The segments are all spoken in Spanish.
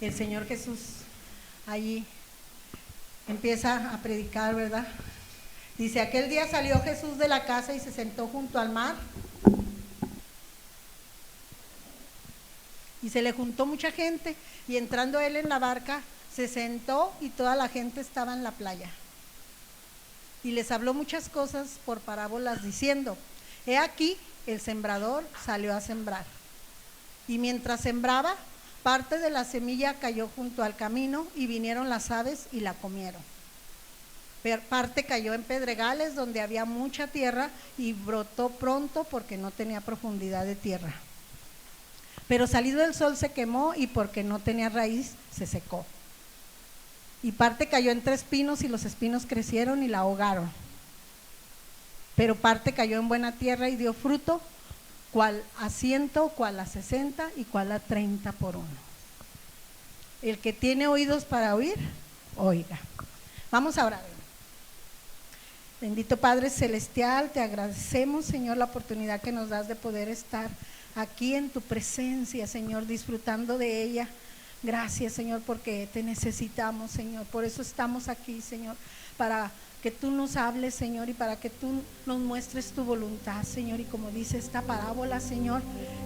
el Señor Jesús allí empieza a predicar, ¿verdad? Dice, aquel día salió Jesús de la casa y se sentó junto al mar. Y se le juntó mucha gente, y entrando él en la barca, se sentó y toda la gente estaba en la playa. Y les habló muchas cosas por parábolas diciendo, he aquí, el sembrador salió a sembrar. Y mientras sembraba, parte de la semilla cayó junto al camino y vinieron las aves y la comieron. Parte cayó en pedregales donde había mucha tierra y brotó pronto porque no tenía profundidad de tierra. Pero salido el sol se quemó y porque no tenía raíz se secó. Y parte cayó entre espinos y los espinos crecieron y la ahogaron. Pero parte cayó en buena tierra y dio fruto, cual a 100, cual a 60 y cual a 30 por uno. El que tiene oídos para oír, oiga. Vamos a orar. Bendito Padre Celestial, te agradecemos, Señor, la oportunidad que nos das de poder estar aquí en tu presencia, Señor, disfrutando de ella. Gracias, Señor, porque te necesitamos, Señor. Por eso estamos aquí, Señor, para que tú nos hables, Señor, y para que tú nos muestres tu voluntad, Señor. Y como dice esta parábola, Señor,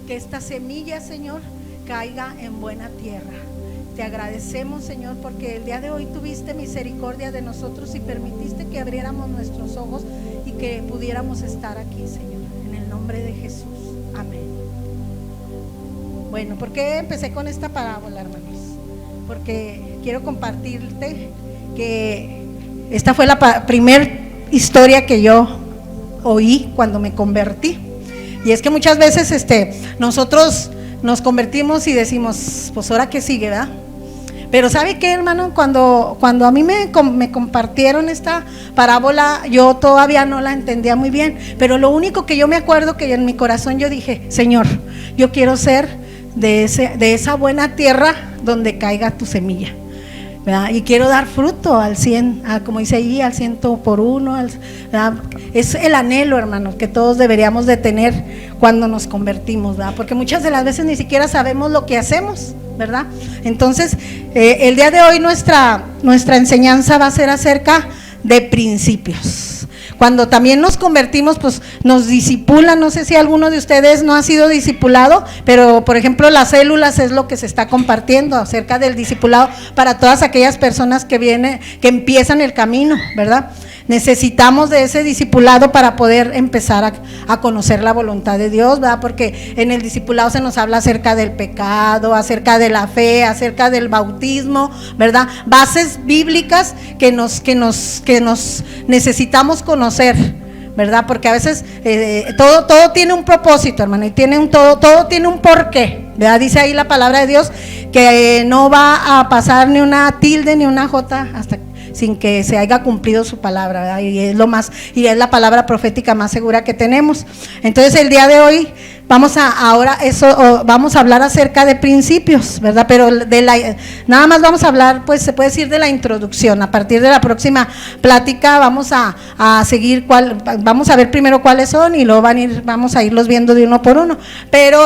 que esta semilla, Señor, caiga en buena tierra. Te agradecemos, Señor, porque el día de hoy tuviste misericordia de nosotros y permitiste que abriéramos nuestros ojos y que pudiéramos estar aquí, Señor, en el nombre de Jesús. Amén. Bueno, ¿por qué empecé con esta parábola, hermanos? Porque quiero compartirte que esta fue la primera historia que yo oí cuando me convertí. Y es que muchas veces nosotros nos convertimos y decimos, pues ahora qué sigue, ¿verdad? Pero ¿sabe qué, hermano? Cuando a mí me compartieron esta parábola, yo todavía no la entendía muy bien, pero lo único que yo me acuerdo que en mi corazón yo dije, Señor, yo quiero ser de esa buena tierra donde caiga tu semilla, ¿verdad? Y quiero dar fruto al 100, como dice ahí, al 100 por uno, ¿verdad? Es el anhelo, hermanos, que todos deberíamos de tener cuando nos convertimos, ¿verdad? Porque muchas de las veces ni siquiera sabemos lo que hacemos, ¿verdad? Entonces, el día de hoy nuestra enseñanza va a ser acerca de principios. Cuando también nos convertimos, pues nos discipulan. No sé si alguno de ustedes no ha sido discipulado, pero por ejemplo las células es lo que se está compartiendo acerca del discipulado para todas aquellas personas que empiezan el camino, ¿verdad? Necesitamos de ese discipulado para poder empezar a conocer la voluntad de Dios, ¿verdad? Porque en el discipulado se nos habla acerca del pecado, acerca de la fe, acerca del bautismo, ¿verdad? Bases bíblicas que nos necesitamos conocer, ¿verdad? Porque a veces todo tiene un propósito, hermano, y todo tiene un porqué, ¿verdad? Dice ahí la palabra de Dios que no va a pasar ni una tilde ni una jota hasta sin que se haya cumplido su palabra, ¿verdad? Y es la palabra profética más segura que tenemos. Entonces el día de hoy vamos a hablar acerca de principios, ¿verdad? Pero nada más vamos a hablar, pues se puede decir, de la introducción. A partir de la próxima plática vamos a seguir vamos a ver primero cuáles son y luego vamos a irlos viendo de uno por uno. Pero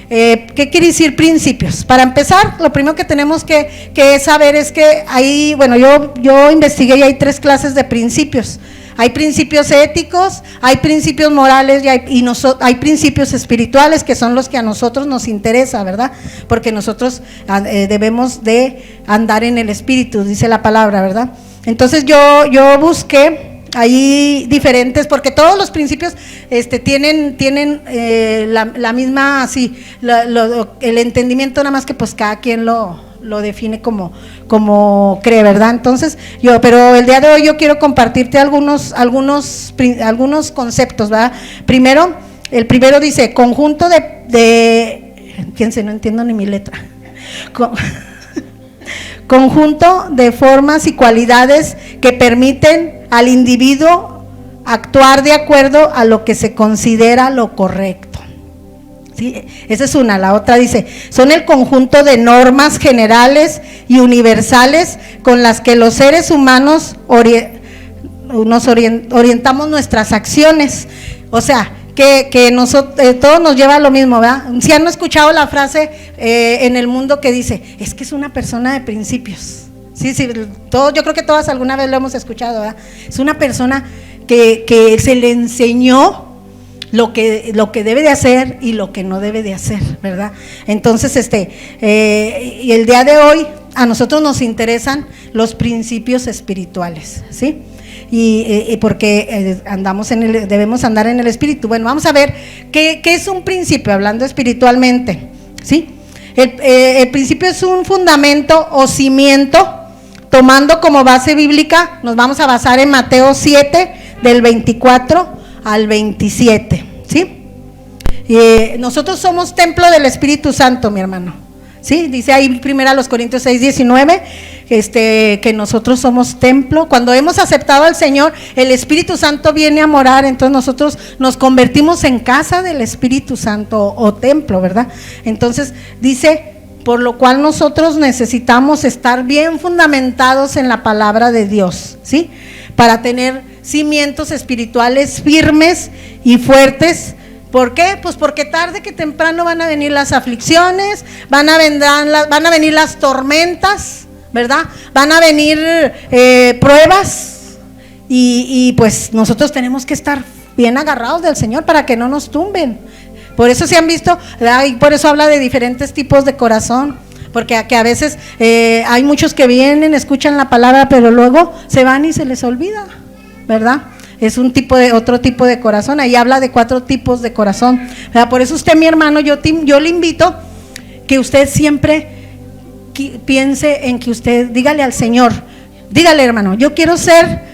¿qué quiere decir principios? Para empezar, lo primero que tenemos que saber es que ahí, bueno, yo investigué y hay 3 clases de principios. Hay principios éticos, hay principios morales y hay principios espirituales, que son los que a nosotros nos interesa, ¿verdad? Porque nosotros debemos de andar en el espíritu, dice la palabra, ¿verdad? Entonces yo busqué ahí diferentes, porque todos los principios tienen la misma, así, el entendimiento, nada más que pues cada quien lo define como cree, ¿verdad? Entonces pero el día de hoy yo quiero compartirte algunos conceptos, ¿verdad? El primero dice conjunto fíjense, no entiendo ni mi letra. Conjunto de formas y cualidades que permiten al individuo actuar de acuerdo a lo que se considera lo correcto. Sí, esa es una. La otra dice, son el conjunto de normas generales y universales con las que los seres humanos orientamos nuestras acciones. O sea, que nosotros, todo nos lleva a lo mismo, ¿verdad? Si han escuchado la frase en el mundo que dice, es que es una persona de principios. Sí, todos, yo creo que todas alguna vez lo hemos escuchado, ¿verdad? Es una persona que se le enseñó lo que debe de hacer y lo que no debe de hacer, ¿verdad? Entonces, y el día de hoy a nosotros nos interesan los principios espirituales, ¿sí? Y porque debemos andar en el espíritu. Bueno, vamos a ver qué es un principio, hablando espiritualmente, ¿sí? El principio es un fundamento o cimiento. Tomando como base bíblica, nos vamos a basar en Mateo 7, del 24 al 27, ¿sí? Nosotros somos templo del Espíritu Santo, mi hermano, ¿sí? Dice ahí primero los Corintios 6, 19, que nosotros somos templo. Cuando hemos aceptado al Señor, el Espíritu Santo viene a morar, entonces nosotros nos convertimos en casa del Espíritu Santo o templo, ¿verdad? Entonces dice, por lo cual nosotros necesitamos estar bien fundamentados en la palabra de Dios, ¿sí? Para tener cimientos espirituales firmes y fuertes. ¿Por qué? Pues porque tarde que temprano van a venir las aflicciones, van a venir las tormentas, ¿verdad? Van a venir pruebas y pues nosotros tenemos que estar bien agarrados del Señor para que no nos tumben. Por eso se han visto, ¿verdad? Y por eso habla de diferentes tipos de corazón, porque a veces hay muchos que vienen, escuchan la palabra, pero luego se van y se les olvida, ¿verdad? Es otro tipo de corazón. Ahí habla de 4 tipos de corazón, ¿verdad? Por eso usted, mi hermano, yo le invito que usted siempre piense en que usted, dígale al Señor, dígale, hermano, yo quiero ser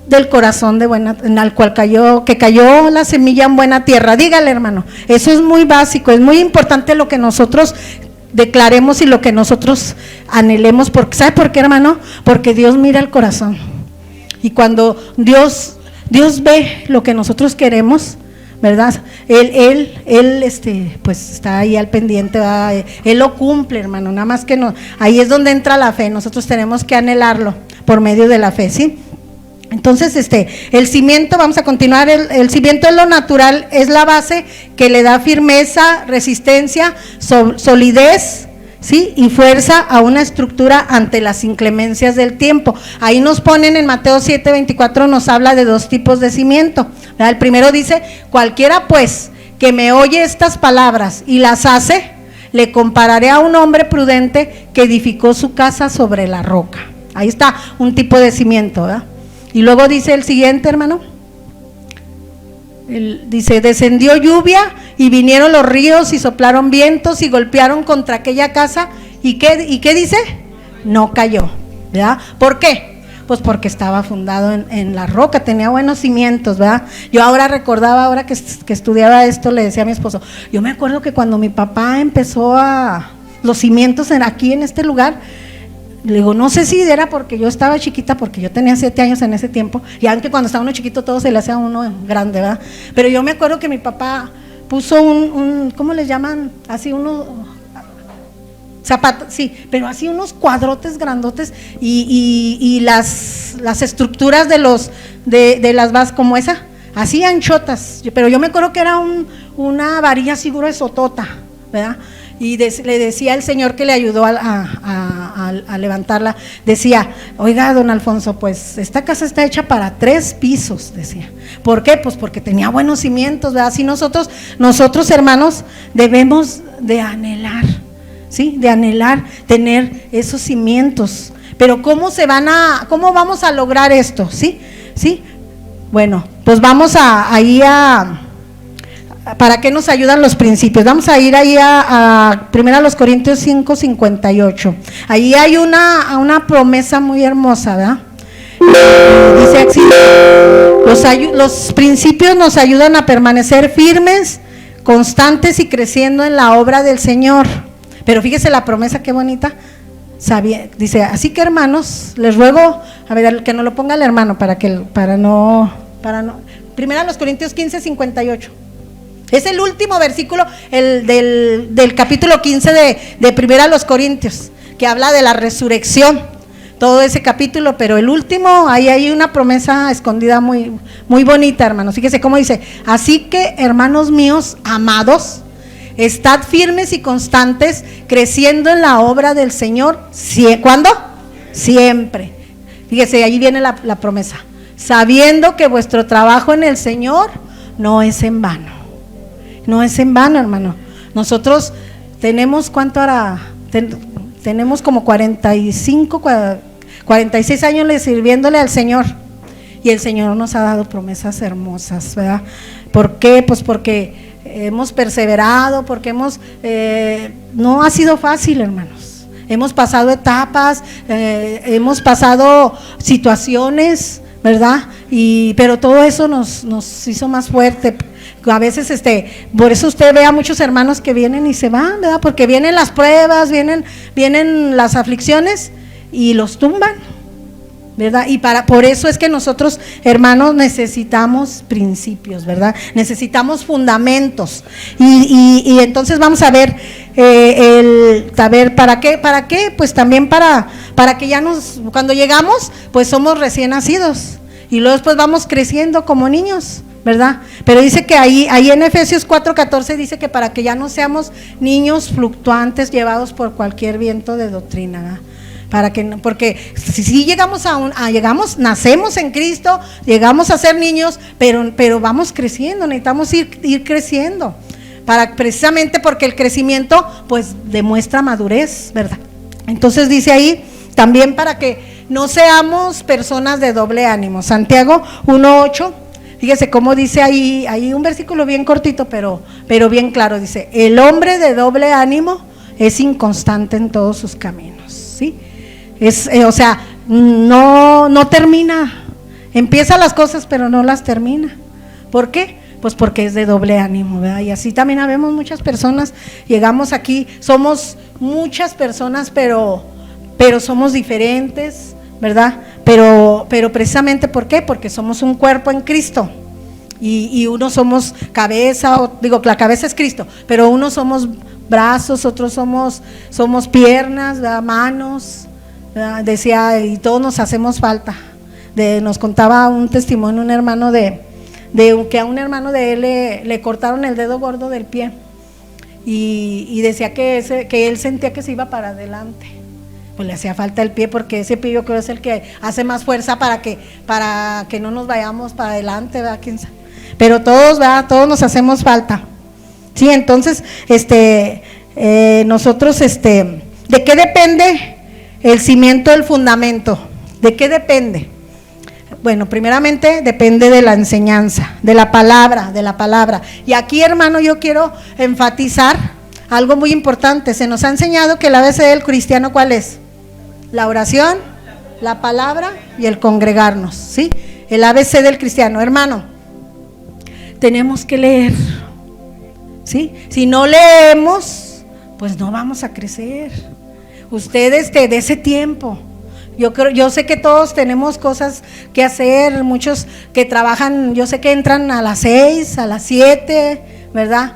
del corazón de buena, en el cual cayó la semilla en buena tierra. Dígale, hermano, eso es muy básico, es muy importante lo que nosotros declaremos y lo que nosotros anhelemos, porque ¿sabe por qué, hermano? Porque Dios mira el corazón, y cuando Dios ve lo que nosotros queremos, ¿verdad? Él pues está ahí al pendiente, ¿verdad? Él lo cumple, hermano, nada más que no, ahí es donde entra la fe. Nosotros tenemos que anhelarlo por medio de la fe, ¿sí? Entonces, el cimiento, vamos a continuar, el cimiento es lo natural, es la base que le da firmeza, resistencia, solidez, ¿sí? Y fuerza a una estructura ante las inclemencias del tiempo. Ahí nos ponen en Mateo 7, 24, nos habla de 2 tipos de cimiento, ¿verdad? El primero dice, cualquiera pues que me oye estas palabras y las hace, le compararé a un hombre prudente que edificó su casa sobre la roca. Ahí está un tipo de cimiento, ¿verdad? Y luego dice el siguiente, hermano, dice, descendió lluvia y vinieron los ríos y soplaron vientos y golpearon contra aquella casa, ¿y qué dice? No cayó, ¿verdad? ¿Por qué? Pues porque estaba fundado en la roca, tenía buenos cimientos, ¿verdad? Yo ahora recordaba, ahora que estudiaba esto, le decía a mi esposo, yo me acuerdo que cuando mi papá empezó los cimientos aquí en este lugar, le digo, no sé si era porque yo estaba chiquita, porque yo tenía 7 años en ese tiempo, y aunque cuando estaba uno chiquito todo se le hacía a uno grande, ¿verdad? Pero yo me acuerdo que mi papá puso ¿cómo les llaman? Así unos zapatos, sí, pero así unos cuadrotes grandotes y las estructuras de las bases como esa, así anchotas, pero yo me acuerdo que era una varilla así gruesotota, ¿verdad? Y le decía al señor que le ayudó a levantarla, decía, oiga, don Alfonso, pues esta casa está hecha para 3 pisos, decía. ¿Por qué? Pues porque tenía buenos cimientos, ¿verdad? Así nosotros hermanos debemos de anhelar, ¿sí? De anhelar tener esos cimientos. Pero ¿cómo vamos a lograr esto? ¿Sí? ¿Sí? Bueno, pues vamos ¿para qué nos ayudan los principios? Vamos a ir ahí primero a los Corintios 5, 58. Ahí hay una promesa muy hermosa, ¿verdad? Dice así, los principios nos ayudan a permanecer firmes, constantes y creciendo en la obra del Señor. Pero fíjese la promesa, qué bonita. Dice, así que hermanos, les ruego, a ver, que no lo ponga el hermano para no. Primero a los Corintios 15, 58. Es el último versículo del capítulo 15 de Primera a los Corintios, que habla de la resurrección. todo ese capítulo, pero el último, ahí hay una promesa escondida muy, muy bonita, hermanos. Fíjese cómo dice: así que, hermanos míos amados, estad firmes y constantes, creciendo en la obra del Señor. ¿Cuándo? Siempre. Fíjese, ahí viene la promesa: sabiendo que vuestro trabajo en el Señor no es en vano. No es en vano, hermano. Nosotros tenemos, ¿cuánto hará? Tenemos como 45, 46 años sirviéndole al Señor, y el Señor nos ha dado promesas hermosas, ¿verdad? ¿Por qué? Pues porque hemos perseverado, porque no ha sido fácil, hermanos. Hemos pasado etapas, hemos pasado situaciones, ¿verdad? Pero todo eso nos hizo más fuerte. A veces por eso usted ve a muchos hermanos que vienen y se van, ¿verdad? Porque vienen las pruebas, vienen las aflicciones y los tumban, ¿verdad? Y por eso es que nosotros, hermanos, necesitamos principios, ¿verdad? Necesitamos fundamentos. Y entonces vamos a ver ¿para qué? Pues también para que cuando llegamos, pues somos recién nacidos, y luego después vamos creciendo como niños, ¿verdad? Pero dice que ahí en Efesios 4:14 dice que para que ya no seamos niños fluctuantes llevados por cualquier viento de doctrina, ¿verdad? Porque si llegamos, nacemos en Cristo, llegamos a ser niños, pero vamos creciendo, necesitamos ir creciendo, precisamente porque el crecimiento pues demuestra madurez, ¿verdad? Entonces dice ahí también para que no seamos personas de doble ánimo. Santiago 1:8, fíjese cómo dice ahí un versículo bien cortito, pero bien claro. Dice: el hombre de doble ánimo es inconstante en todos sus caminos, ¿sí? O sea, no termina, empieza las cosas pero no las termina. ¿Por qué? Pues porque es de doble ánimo, ¿verdad? Y así también habemos muchas personas, llegamos aquí, somos muchas personas, pero somos diferentes, ¿verdad? Pero precisamente, ¿por qué? Porque somos un cuerpo en Cristo, y unos somos cabeza, la cabeza es Cristo, pero unos somos brazos, otros somos piernas, ¿verdad? Manos, ¿verdad? Decía, y todos nos hacemos falta. Nos contaba un testimonio un hermano que a un hermano de él le cortaron el dedo gordo del pie, y decía que él sentía que se iba para adelante. Pues le hacía falta el pie, porque ese pie yo creo es el que hace más fuerza para que no nos vayamos para adelante, ¿verdad? ¿Quién sabe? Pero todos, ¿verdad? Todos nos hacemos falta. Sí, entonces, nosotros, ¿de qué depende el cimiento del fundamento? ¿De qué depende? Bueno, primeramente depende de la enseñanza, de la palabra. Y aquí, hermano, yo quiero enfatizar algo muy importante. Se nos ha enseñado que el ABC del cristiano, ¿cuál es? La oración, la palabra y el congregarnos, ¿sí? El ABC del cristiano, hermano. Tenemos que leer, ¿sí? Si no leemos, pues no vamos a crecer. Ustedes de ese tiempo. Yo sé que todos tenemos cosas que hacer, muchos que trabajan, yo sé que entran a las 6, a las 7, ¿verdad?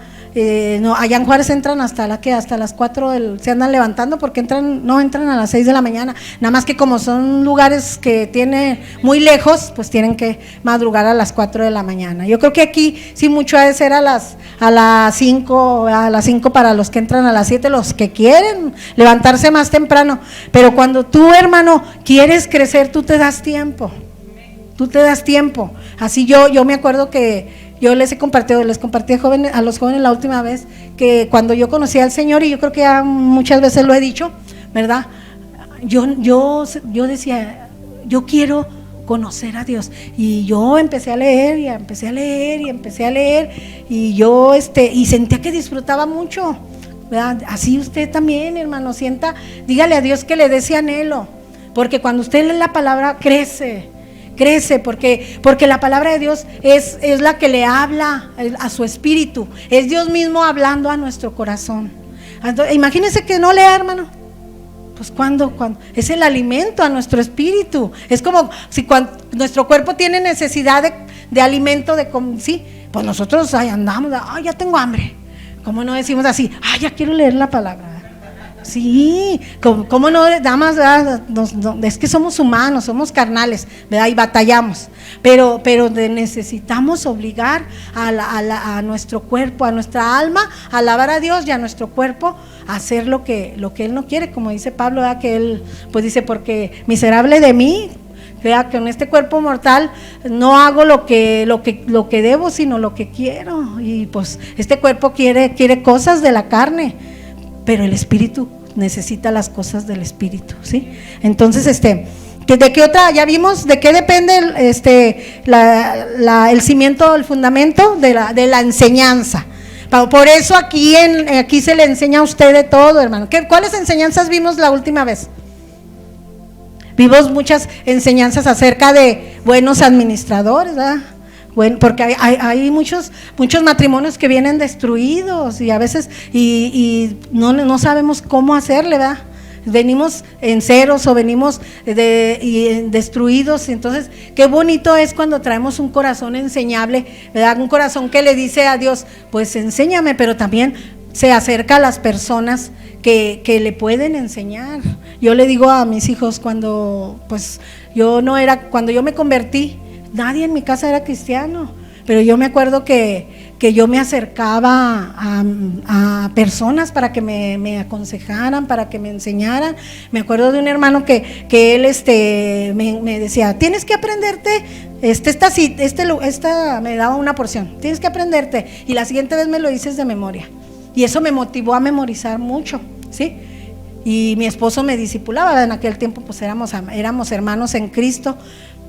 No, allá en Juárez entran hasta las 4 se andan levantando, porque no entran a las 6 de la mañana, nada más que como son lugares que tiene muy lejos, pues tienen que madrugar a las 4 de la mañana. Yo creo que aquí sí mucho ha de ser a las 5 para los que entran a las 7, los que quieren levantarse más temprano. Pero cuando tú, hermano, quieres crecer, tú te das tiempo. Así yo me acuerdo que yo les compartí a los jóvenes la última vez, que cuando yo conocí al Señor, y yo creo que ya muchas veces lo he dicho, ¿verdad? Yo decía, yo quiero conocer a Dios, y yo empecé a leer, y yo y sentía que disfrutaba mucho, ¿verdad? Así usted también, hermano, dígale a Dios que le dé ese anhelo, porque cuando usted lee la palabra crece, porque la palabra de Dios es la que le habla a su espíritu, es Dios mismo hablando a nuestro corazón. Entonces, imagínense que no lea, hermano, pues cuando es el alimento a nuestro espíritu. Es como si cuando nuestro cuerpo tiene necesidad de alimento, sí, pues nosotros ahí andamos, ya tengo hambre. ¿Cómo no decimos así? Ya quiero leer la palabra? Sí, ¿cómo no? Damas, ¿verdad? Es que somos humanos, somos carnales, ¿verdad? Y batallamos, pero necesitamos obligar a nuestro cuerpo, a nuestra alma, a alabar a Dios, y a nuestro cuerpo a hacer lo que Él no quiere, como dice Pablo, ¿verdad? Que Él pues dice, porque miserable de mí, vea, que en este cuerpo mortal no hago lo que debo, sino lo que quiero. Y pues este cuerpo quiere cosas de la carne, pero el espíritu necesita las cosas del espíritu, ¿sí? Entonces, ¿de qué otra? Ya vimos de qué depende el cimiento, el fundamento de la enseñanza. Por eso aquí se le enseña a usted de todo, hermano. ¿Cuáles enseñanzas vimos la última vez? Vimos muchas enseñanzas acerca de buenos administradores, ¿verdad? Bueno, porque hay muchos matrimonios que vienen destruidos y a veces y no sabemos cómo hacerle, ¿verdad? Venimos en ceros o venimos destruidos. Entonces, qué bonito es cuando traemos un corazón enseñable, ¿verdad? Un corazón que le dice a Dios, pues enséñame, pero también se acerca a las personas que le pueden enseñar. Yo le digo a mis hijos, cuando yo me convertí, nadie en mi casa era cristiano, pero yo me acuerdo que yo me acercaba a personas para que me aconsejaran, para que me enseñaran. Me acuerdo de un hermano que él me decía, tienes que aprenderte me daba una porción, tienes que aprenderte, y la siguiente vez me lo dices de memoria. Y eso me motivó a memorizar mucho, ¿sí? Y mi esposo me discipulaba, en aquel tiempo pues éramos hermanos en Cristo.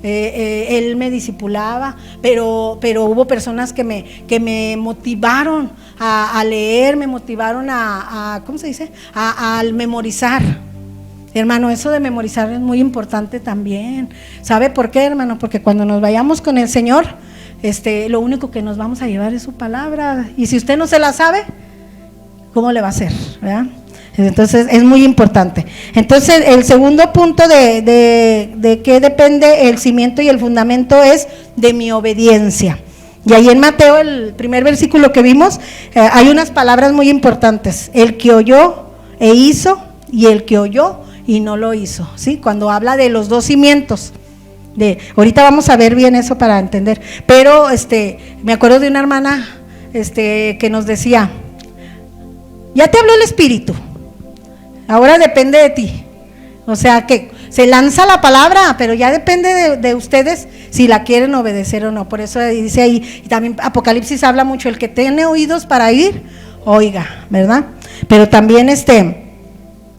Él me discipulaba, pero hubo personas que me motivaron a leer, me motivaron ¿cómo se dice? Al memorizar. Hermano, eso de memorizar es muy importante también. ¿Sabe por qué, hermano? Porque cuando nos vayamos con el Señor, lo único que nos vamos a llevar es su palabra. Y si usted no se la sabe, ¿cómo le va a hacer? ¿Verdad? Entonces es muy importante. Entonces el segundo punto de qué depende el cimiento y el fundamento es de mi obediencia. Y ahí en Mateo, el primer versículo que vimos, hay unas palabras muy importantes: el que oyó e hizo, y el que oyó y no lo hizo, ¿sí? Cuando habla de los dos cimientos. Ahorita vamos a ver bien eso para entender, pero me acuerdo de una hermana que nos decía, ya te habló el Espíritu, ahora depende de ti. O sea que se lanza la palabra, pero ya depende de ustedes si la quieren obedecer o no. Por eso dice ahí, y también Apocalipsis habla mucho, el que tiene oídos para oír, oiga, ¿verdad? Pero también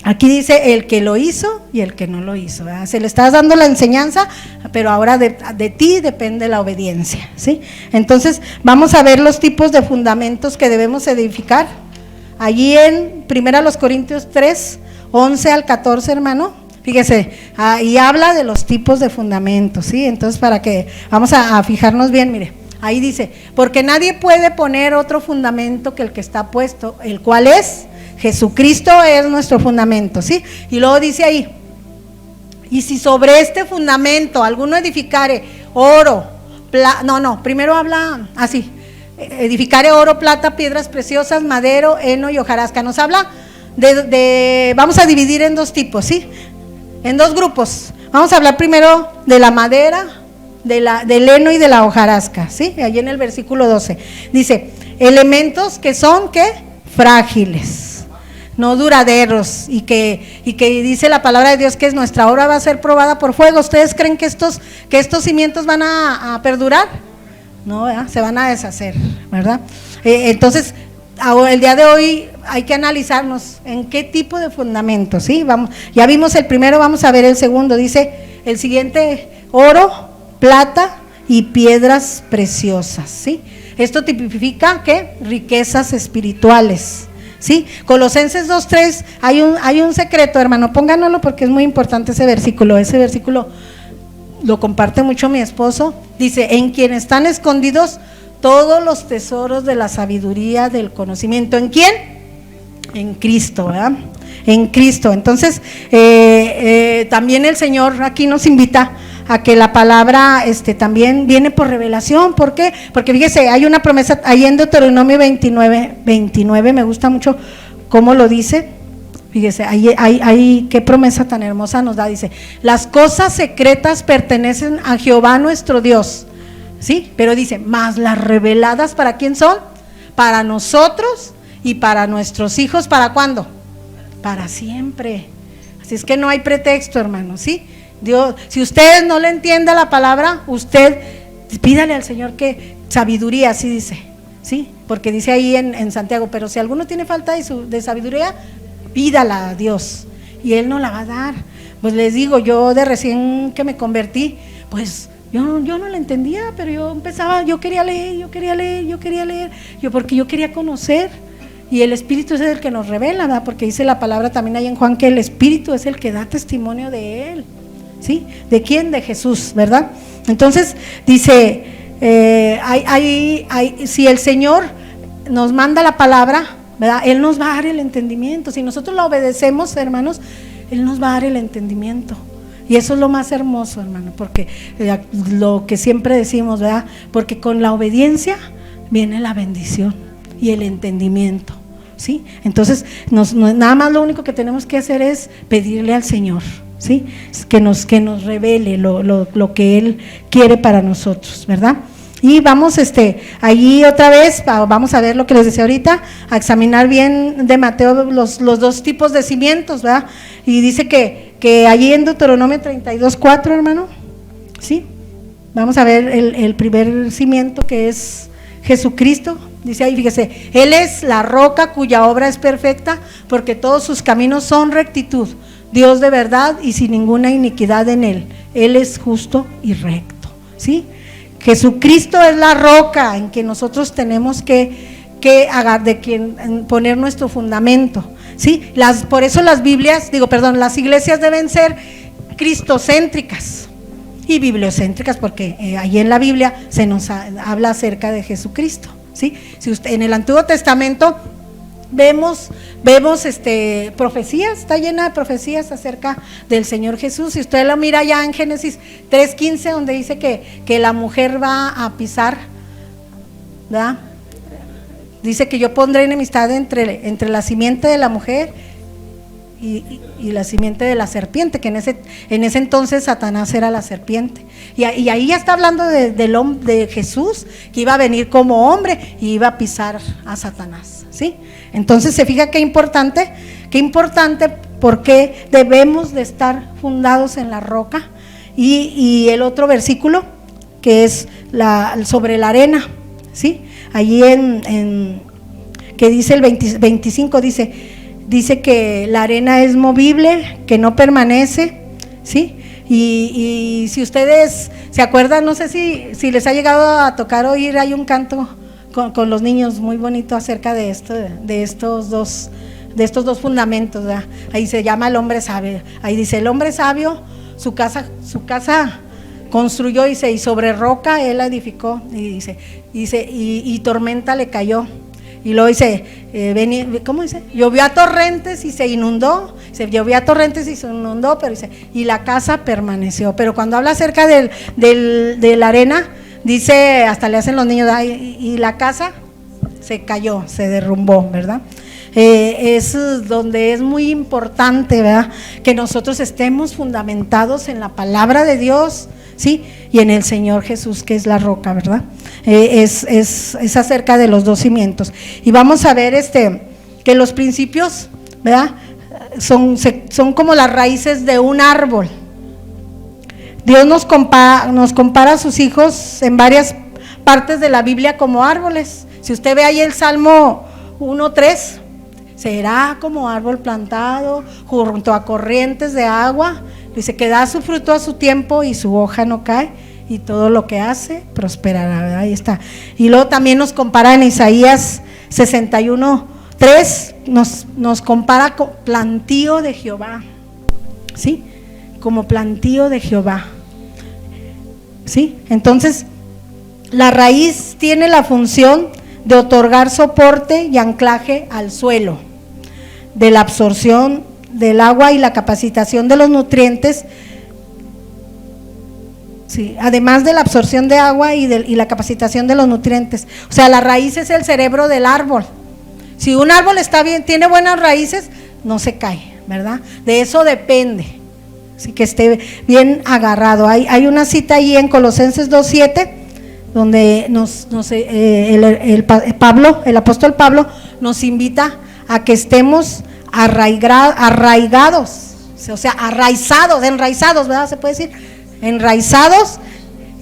aquí dice el que lo hizo y el que no lo hizo, ¿verdad? Se le está dando la enseñanza, pero ahora de ti depende la obediencia, ¿sí? Entonces vamos a ver los tipos de fundamentos que debemos edificar. Allí en 1 Corintios 3, 11 al 14, hermano, fíjese, ahí habla de los tipos de fundamentos, ¿sí? Entonces vamos a fijarnos bien, mire, ahí dice, porque nadie puede poner otro fundamento que el que está puesto, el cual es Jesucristo, es nuestro fundamento, ¿sí? Y luego dice ahí, y si sobre este fundamento alguno edificare oro, primero habla así, edificare oro, plata, piedras preciosas, madero, heno y hojarasca. Nos habla vamos a dividir en dos tipos, ¿sí? En dos grupos. Vamos a hablar primero de la madera, del heno y de la hojarasca, ¿sí? Allí en el versículo 12 dice, elementos que son, ¿qué? Frágiles, no duraderos, y que dice la palabra de Dios que nuestra obra va a ser probada por fuego. ¿Ustedes creen que estos cimientos van a perdurar? No, ¿verdad? Se van a deshacer, ¿verdad? Entonces, el día de hoy hay que analizarnos en qué tipo de fundamento, ¿sí? Ya vimos el primero, vamos a ver el segundo. Dice el siguiente, oro, plata y piedras preciosas, ¿sí? Esto tipifica, ¿qué? Riquezas espirituales, ¿sí? Colosenses 2:3, hay un secreto, hermano, pónganlo porque es muy importante ese versículo lo comparte mucho mi esposo. Dice, en quien están escondidos todos los tesoros de la sabiduría, del conocimiento. ¿En quién? En Cristo, ¿verdad? En Cristo. Entonces, también el Señor aquí nos invita a que la palabra también viene por revelación. ¿Por qué? Porque fíjese, hay una promesa ahí en Deuteronomio 29, me gusta mucho cómo lo dice. Fíjese, ahí qué promesa tan hermosa nos da. Dice, las cosas secretas pertenecen a Jehová nuestro Dios, ¿sí? Pero dice, más las reveladas, ¿para quién son? Para nosotros y para nuestros hijos. ¿Para cuándo? Para siempre. Así es que no hay pretexto, hermano, ¿sí? Dios, si usted no le entiende la palabra, usted pídale al Señor que sabiduría, así dice, ¿sí? Porque dice ahí en Santiago, pero si alguno tiene falta de sabiduría, pídala a Dios y Él nos la va a dar. Pues les digo, yo de recién que me convertí, pues yo no la entendía, pero yo quería leer, porque yo quería conocer, y el Espíritu es el que nos revela, ¿verdad? Porque dice la palabra también ahí en Juan que el Espíritu es el que da testimonio de Él, ¿sí? ¿De quién? De Jesús, ¿verdad? Entonces dice, si el Señor nos manda la palabra, ¿verdad? Él nos va a dar el entendimiento. Si nosotros lo obedecemos, hermanos, Él nos va a dar el entendimiento. Y eso es lo más hermoso, hermano, porque lo que siempre decimos, ¿verdad? Porque con la obediencia viene la bendición y el entendimiento, ¿sí? Entonces, nada más lo único que tenemos que hacer es pedirle al Señor, ¿sí? Que nos revele lo que Él quiere para nosotros, ¿verdad? Y vamos allí otra vez, vamos a ver lo que les decía ahorita, a examinar bien de Mateo los dos tipos de cimientos, ¿verdad? Y dice que allí en Deuteronomio 32:4, hermano, ¿sí? Vamos a ver el primer cimiento, que es Jesucristo. Dice ahí, fíjese, Él es la roca cuya obra es perfecta, porque todos sus caminos son rectitud, Dios de verdad y sin ninguna iniquidad en Él. Él es justo y recto, ¿sí? Jesucristo es la roca en que nosotros tenemos que poner nuestro fundamento, ¿sí? Por eso las iglesias deben ser cristocéntricas y bibliocéntricas, porque ahí en la Biblia se nos habla acerca de Jesucristo, ¿sí? Si usted en el Antiguo Testamento vemos profecías, está llena de profecías acerca del Señor Jesús. Si usted lo mira ya en Génesis 3:15, donde dice que la mujer va a pisar, ¿verdad? Dice que yo pondré enemistad entre la simiente de la mujer y la simiente de la serpiente, que en ese entonces Satanás era la serpiente, y ahí ya está hablando de Jesús, que iba a venir como hombre y iba a pisar a Satanás, ¿sí? Entonces se fija qué importante, porque debemos de estar fundados en la roca. Y el otro versículo, que es sobre la arena, ¿sí? Allí que dice el 25, dice que la arena es movible, que no permanece, ¿sí? Y si ustedes se acuerdan, no sé si les ha llegado a tocar oír, hay un canto con los niños muy bonito acerca de estos dos fundamentos, ¿verdad? Ahí se llama el hombre sabio. Ahí dice, el hombre sabio su casa construyó, y sobre roca él la edificó, y dice y tormenta le cayó. Y luego dice, ¿cómo dice? Llovió a torrentes y se inundó. Llovió a torrentes y se inundó, pero dice, y la casa permaneció. Pero cuando habla acerca de la arena, dice, hasta le hacen los niños, y la casa se cayó, se derrumbó, ¿verdad? Es donde es muy importante, ¿verdad?, que nosotros estemos fundamentados en la palabra de Dios, ¿sí? Y en el Señor Jesús, que es la roca, ¿verdad? Es acerca de los dos cimientos. Y vamos a ver que los principios, ¿verdad?, son como las raíces de un árbol. Dios nos compara a sus hijos en varias partes de la Biblia como árboles. Si usted ve ahí el Salmo 1:3, será como árbol plantado junto a corrientes de agua, dice que da su fruto a su tiempo y su hoja no cae, y todo lo que hace prosperará, ¿verdad? Ahí está. Y luego también nos compara en Isaías 61:3, nos compara con plantío de Jehová, ¿sí? Como plantío de Jehová, ¿sí? Entonces, la raíz tiene la función de otorgar soporte y anclaje al suelo, de la absorción del agua y la capacitación de los nutrientes, sí, además de la absorción de agua y la capacitación de los nutrientes. O sea, la raíz es el cerebro del árbol. Si un árbol está bien, tiene buenas raíces, no se cae, ¿verdad? De eso depende, así que esté bien agarrado. Hay una cita ahí en Colosenses 2:7, donde el apóstol Pablo nos invita a que estemos arraigados, o sea, enraizados, ¿verdad? Se puede decir, enraizados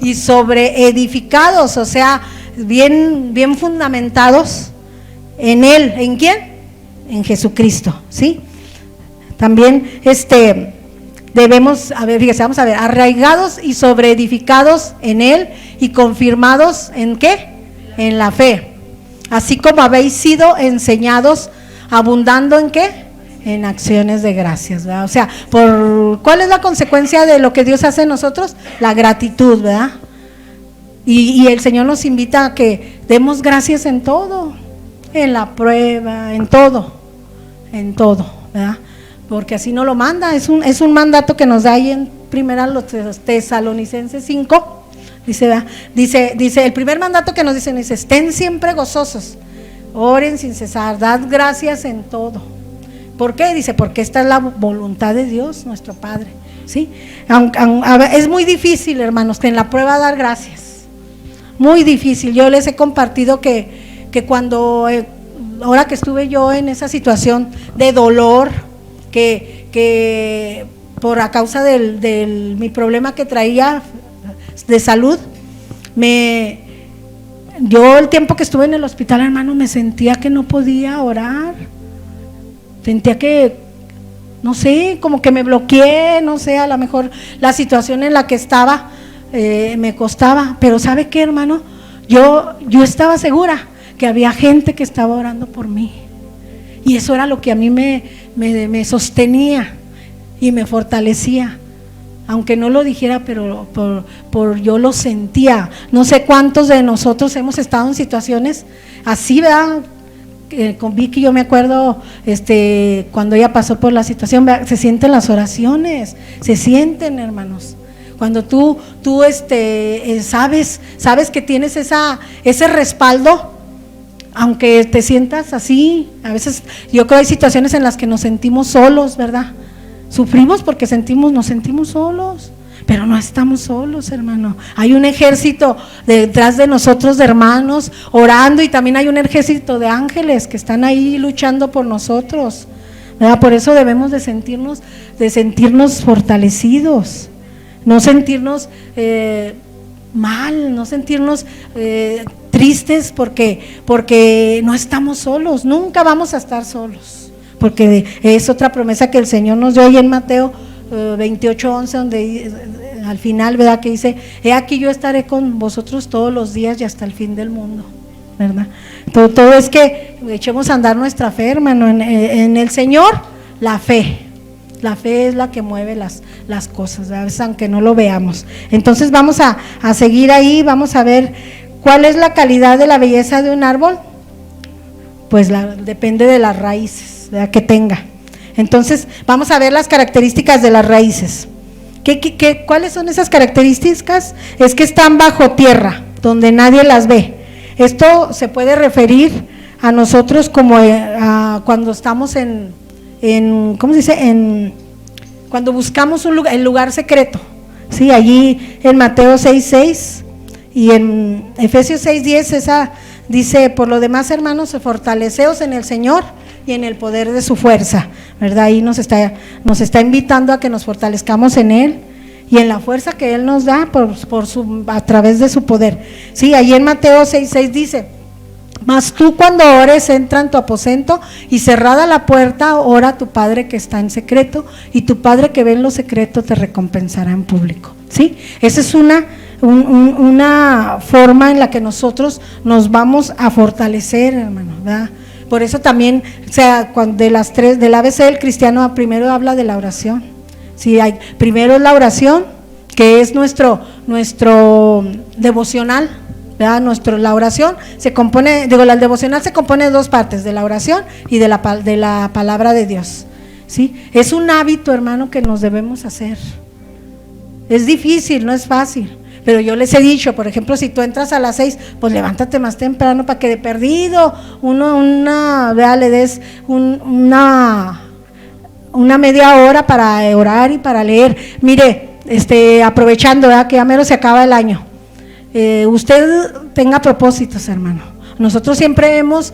y sobreedificados, o sea, bien fundamentados en Él. ¿En quién? En Jesucristo, ¿sí? También debemos, vamos a ver, arraigados y sobreedificados en Él y confirmados ¿en qué? En la fe, así como habéis sido enseñados, abundando ¿en qué? En acciones de gracias, ¿verdad? O sea, ¿cuál es la consecuencia de lo que Dios hace en nosotros? La gratitud, ¿verdad? Y el Señor nos invita a que demos gracias en todo, en la prueba, en todo, ¿verdad? Porque así nos lo manda, es un mandato que nos da ahí en primera los Tesalonicenses 5, dice, ¿verdad? Dice, el primer mandato que nos dice, estén siempre gozosos, oren sin cesar, dad gracias en todo. ¿Por qué? Dice, porque esta es la voluntad de Dios, nuestro Padre, ¿sí? Es muy difícil, hermanos, que en la prueba dar gracias, muy difícil. Yo les he compartido que cuando, ahora que estuve yo en esa situación de dolor, que por a causa de mi problema que traía de salud, yo el tiempo que estuve en el hospital, hermano, me sentía que no podía orar, sentía que, no sé, como que me bloqueé, no sé, a lo mejor la situación en la que estaba me costaba, pero ¿sabe qué, hermano? Yo estaba segura que había gente que estaba orando por mí, y eso era lo que a mí me sostenía y me fortalecía, aunque no lo dijera, pero yo lo sentía. No sé cuántos de nosotros hemos estado en situaciones así, ¿verdad? Con Vicky yo me acuerdo, cuando ella pasó por la situación, ¿verdad? Se sienten las oraciones, se sienten, hermanos. Cuando tú sabes que tienes ese respaldo, aunque te sientas así, a veces yo creo que hay situaciones en las que nos sentimos solos, ¿verdad? Sufrimos porque nos sentimos solos, pero no estamos solos, hermano. Hay un ejército detrás de nosotros de hermanos orando, y también hay un ejército de ángeles que están ahí luchando por nosotros, ¿verdad? Por eso debemos de sentirnos fortalecidos, no sentirnos mal, no sentirnos tristes porque no estamos solos, nunca vamos a estar solos, porque es otra promesa que el Señor nos dio ahí en Mateo 28:11, donde al final, ¿verdad? Que dice, he aquí yo estaré con vosotros todos los días y hasta el fin del mundo, ¿verdad? Todo es que echemos a andar nuestra fe, hermano, en el Señor. La fe es la que mueve las cosas, a veces aunque no lo veamos. Entonces vamos a seguir ahí, vamos a ver cuál es la calidad de la belleza de un árbol. Pues depende de las raíces, ¿verdad? Que tenga. Entonces vamos a ver las características de las raíces. ¿Cuáles son esas características? Es que están bajo tierra, donde nadie las ve. Esto se puede referir a nosotros como cuando estamos ¿cómo se dice? Cuando buscamos el lugar secreto, ¿sí? Allí en Mateo 6:6 y en Efesios 6:10, dice, por lo demás, hermanos, fortaleceos en el Señor y en el poder de su fuerza, ¿verdad? Ahí nos está invitando a que nos fortalezcamos en Él y en la fuerza que Él nos da a través de su poder. Sí, ahí en Mateo 6:6 dice, mas tú cuando ores, entra en tu aposento y cerrada la puerta, ora a tu Padre que está en secreto, y tu Padre que ve en lo secreto te recompensará en público. ¿Sí? Esa es una forma en la que nosotros nos vamos a fortalecer, hermano, ¿verdad? Por eso también, o sea, del ABC del cristiano, primero habla de la oración. Sí, primero es la oración, que es nuestro devocional, ¿verdad? La oración se compone, la devocional se compone de dos partes, de la oración y de la palabra de Dios, ¿sí? Es un hábito, hermano, que nos debemos hacer. Es difícil, no es fácil, pero yo les he dicho, por ejemplo, si tú entras a las 6, pues levántate más temprano para que de perdido le des una una media hora para orar y para leer. Mire, aprovechando, ¿verdad?, que ya mero se acaba el año, usted tenga propósitos, hermano. Nosotros siempre hemos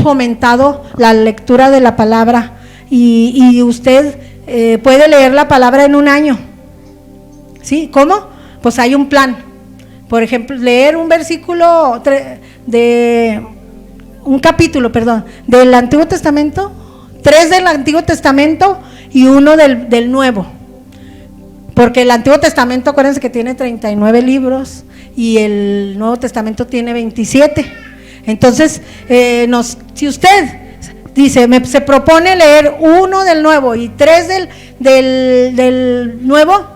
fomentado la lectura de la palabra y usted puede leer la palabra en un año. ¿Sí? ¿Cómo? Pues hay un plan. Por ejemplo, leer un versículo un capítulo del Antiguo Testamento, 3 del Antiguo Testamento y 1 del Nuevo. Porque el Antiguo Testamento, acuérdense que tiene 39 libros y el Nuevo Testamento tiene 27. Entonces, si usted dice, se propone leer 1 del Nuevo y 3 del Nuevo,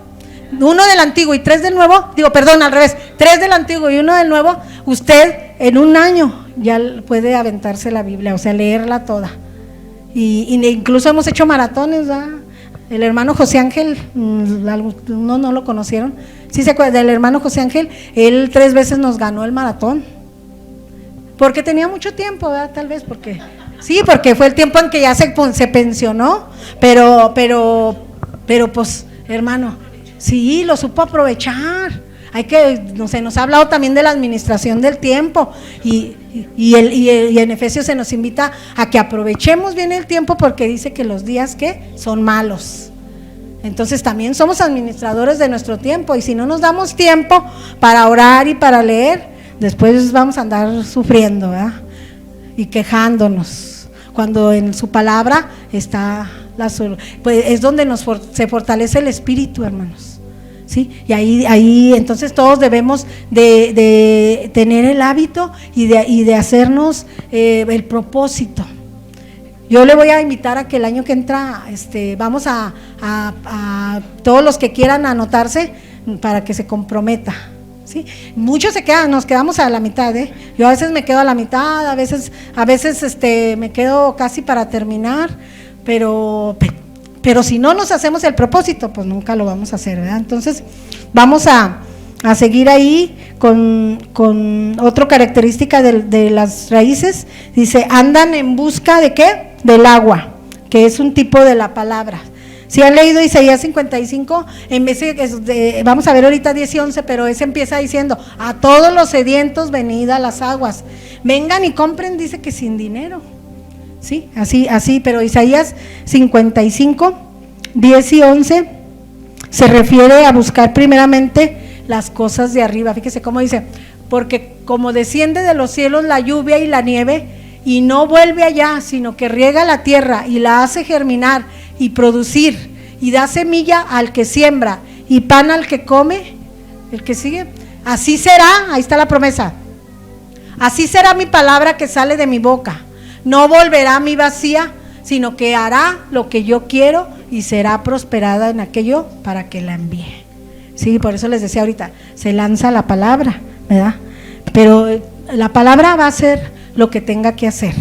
1 del Antiguo y 3 del Nuevo, al revés, 3 del Antiguo y 1 del Nuevo, usted en un año ya puede aventarse la Biblia, o sea, leerla toda. Y incluso hemos hecho maratones, ¿verdad? El hermano José Ángel, no lo conocieron, sí se acuerdan del hermano José Ángel, él 3 veces nos ganó el maratón, porque tenía mucho tiempo, ¿verdad? Tal vez porque fue el tiempo en que ya se pensionó, pero pues, hermano, sí, lo supo aprovechar. Nos ha hablado también de la administración del tiempo y en Efesios se nos invita a que aprovechemos bien el tiempo, porque dice que los días son malos. Entonces también somos administradores de nuestro tiempo, y si no nos damos tiempo para orar y para leer, después vamos a andar sufriendo, ¿verdad? Y quejándonos, cuando en su palabra está pues es donde se fortalece el espíritu, hermanos. ¿Sí? Y ahí entonces todos debemos de tener el hábito y de hacernos el propósito. Yo le voy a invitar a que el año que entra vamos a todos los que quieran anotarse para que se comprometa. ¿Sí? Muchos nos quedamos a la mitad, Yo a veces me quedo a la mitad, a veces me quedo casi para terminar, pero si no nos hacemos el propósito, pues nunca lo vamos a hacer, ¿verdad? Entonces vamos a seguir ahí con otra característica de las raíces. Dice, andan en busca ¿de qué? Del agua, que es un tipo de la palabra. Si han leído Isaías 55, en vez vamos a ver ahorita 10 y 11, pero ese empieza diciendo, a todos los sedientos venid a las aguas, vengan y compren, dice que sin dinero. Sí, así, pero Isaías 55, 10 y 11 se refiere a buscar primeramente las cosas de arriba. Fíjese cómo dice, porque como desciende de los cielos la lluvia y la nieve, y no vuelve allá, sino que riega la tierra y la hace germinar y producir, y da semilla al que siembra y pan al que come, el que sigue, así será, ahí está la promesa, así será mi palabra que sale de mi boca. No volverá a mí vacía, sino que hará lo que yo quiero y será prosperada en aquello para que la envíe. Sí, por eso les decía ahorita, se lanza la palabra, ¿verdad? Pero la palabra va a hacer lo que tenga que hacer,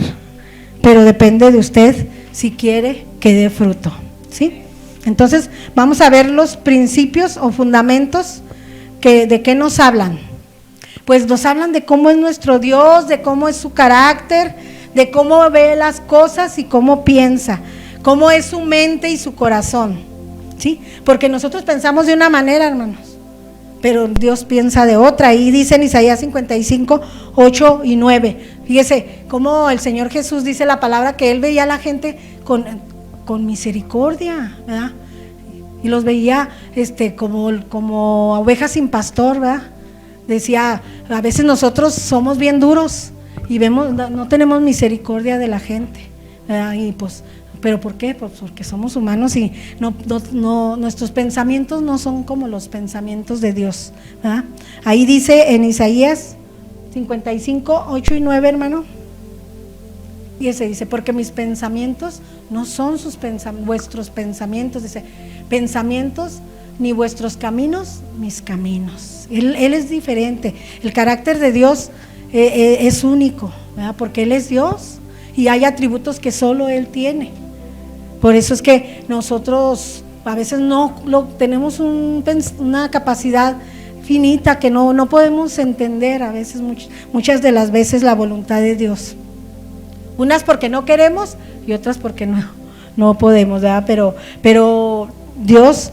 pero depende de usted si quiere que dé fruto, ¿sí? Entonces vamos a ver los principios o fundamentos de qué nos hablan. Pues nos hablan de cómo es nuestro Dios, de cómo es su carácter, de cómo ve las cosas y cómo piensa, cómo es su mente y su corazón, ¿sí? Porque nosotros pensamos de una manera, hermanos, pero Dios piensa de otra. Y dice en Isaías 55, 8 y 9, fíjese cómo el Señor Jesús dice la palabra que Él veía a la gente con misericordia, ¿verdad? Y los veía como ovejas sin pastor, ¿verdad? Decía, a veces nosotros somos bien duros y no tenemos misericordia de la gente, ¿verdad? Y pues, ¿pero por qué? Pues porque somos humanos y nuestros pensamientos no son como los pensamientos de Dios, ¿verdad? Ahí dice en Isaías 55, 8 y 9, hermano, y ese dice, porque mis pensamientos no son vuestros pensamientos, dice, pensamientos ni vuestros caminos, mis caminos. Él es diferente, el carácter de Dios es único, ¿verdad? Porque Él es Dios y hay atributos que solo Él tiene. Por eso es que nosotros a veces tenemos una capacidad finita que no podemos entender a veces, muchas de las veces, la voluntad de Dios. Unas porque no queremos y otras porque no podemos, ¿verdad? Pero Dios